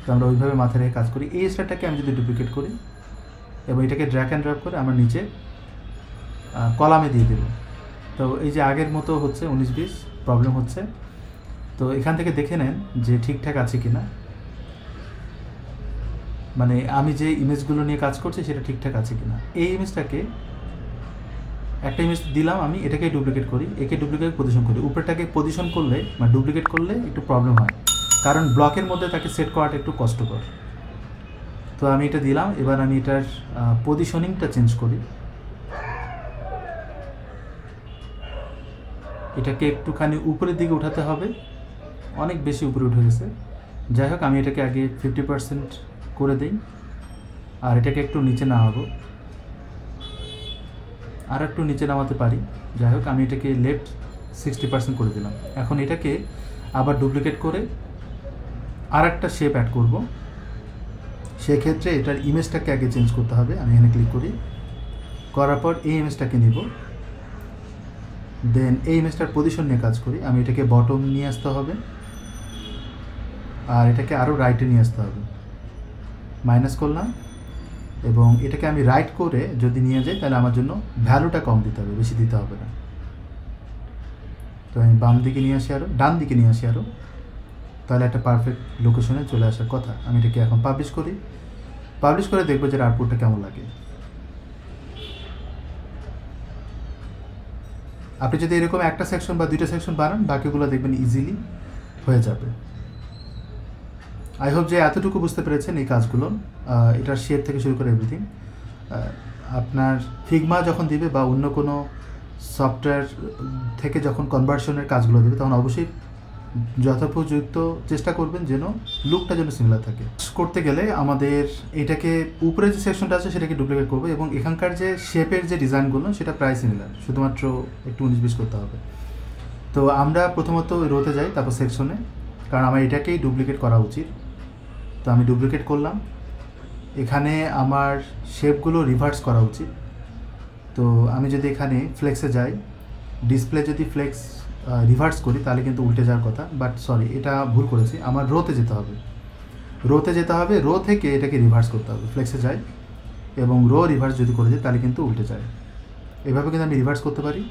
তো আমরা ওইভাবে মাথায় রেখে কাজ করি। এই স্টারটাকে আমি যদি ডুপ্লিকেট করি এবং এটাকে ড্র্যাগ অ্যান্ড ড্রপ করে আমরা নিচে কলামে দিয়ে দেব। তো এই যে আগের মতো হচ্ছে 19-20 প্রবলেম হচ্ছে। তো এখান থেকে দেখে নেন যে ঠিকঠাক আছে কিনা, মানে আমি যে ইমেজগুলো নিয়ে কাজ করছি সেটা ঠিকঠাক আছে কিনা। এই ইমেজটাকে একটা ইমেজ দিলাম আমি, এটাকে ডুপ্লিকেট করি, একে ডুপ্লিকেট পজিশন করি। উপরেটাকে পজিশন করলে বা ডুপ্লিকেট করলে একটু প্রবলেম হয়, কারণ ব্লকের মধ্যে তাকে সেট করাটা একটু কষ্টকর। তো আমি এটা দিলাম। এবার আমি এটার পজিশনিংটা চেঞ্জ করি। এটাকে একটুখানি উপরের দিকে উঠাতে হবে, অনেক বেশি উপরে উঠে গেছে। যাই হোক, আমি এটাকে আগে 50% করে দিই, আর এটাকে একটু নিচে নামাবো, আর একটু নিচে নামাতে পারি। যাই হোক, আমি এটাকে লেফট 60% করে দিলাম। এখন এটাকে আবার ডুপ্লিকেট করে আর একটা শেপ অ্যাড করব। সেক্ষেত্রে এটার ইমেজটাকে আগে চেঞ্জ করতে হবে। আমি এখানে ক্লিক করি, করার পর এই ইমেজটাকে নিব, দেন এই ইমেজটার পজিশন নিয়ে কাজ করি। আমি এটাকে বটম নিয়ে আসতে হবে, আর এটাকে আরও রাইটে নিয়ে আসতে হবে। মাইনাস করলাম, এবং এটাকে আমি রাইট করে যদি নিয়ে যাই তাহলে আমার জন্য ভ্যালুটা কম দিতে হবে, বেশি দিতে হবে না। তো আমি বাম দিকে নিয়ে আসি, আরও ডান দিকে নিয়ে আসি আরও, তাহলে একটা পারফেক্ট লোকেশনে চলে আসার কথা। আমি এটাকে এখন পাবলিশ করি, পাবলিশ করে দেখবো যে আউটপুটটা কেমন লাগে। আপনি যদি এরকম একটা সেকশন বা 2টা সেকশন বানান, বাকিগুলো দেখবেন ইজিলি হয়ে যাবে। আই হোপ যে এতটুকু বুঝতে পেরেছেন এই কাজগুলো, এটার শেপ থেকে শুরু করে এভরিথিং। আপনার ফিগমা যখন দিবে বা অন্য কোনো সফটওয়্যার থেকে যখন কনভার্সনের কাজগুলো দেবে, তখন অবশ্যই যথোপযুক্ত চেষ্টা করবেন যেন লুকটা যেন সিমিলার থাকে। করতে গেলে আমাদের এটাকে উপরে যে সেকশনটা আছে সেটাকে ডুপ্লিকেট করবো, এবং এখানকার যে শেপের যে ডিজাইনগুলো সেটা প্রায় সিমিলার, শুধুমাত্র একটু 19-20 করতে হবে। তো আমরা প্রথমত রোতে যাই, তারপর সেকশনে, কারণ আমার এটাকেই ডুপ্লিকেট করা উচিত। তো আমি ডুপ্লিকেট করলাম। এখানে আমার শেপগুলো রিভার্স করা উচিত। তো আমি যদি এখানে ফ্লেক্সে যাই, ডিসপ্লে যদি ফ্লেক্স রিভার্স করি তাহলে কিন্তু উল্টে যাওয়ার কথা, বাট সরি, এটা ভুল করেছি। আমার রোতে যেতে হবে, রো থেকে এটাকে রিভার্স করতে হবে। ফ্লেক্সে যাই এবং রো রিভার্স যদি করে দিই তাহলে কিন্তু উল্টে যায়। এভাবে কিন্তু আমি রিভার্স করতে পারি।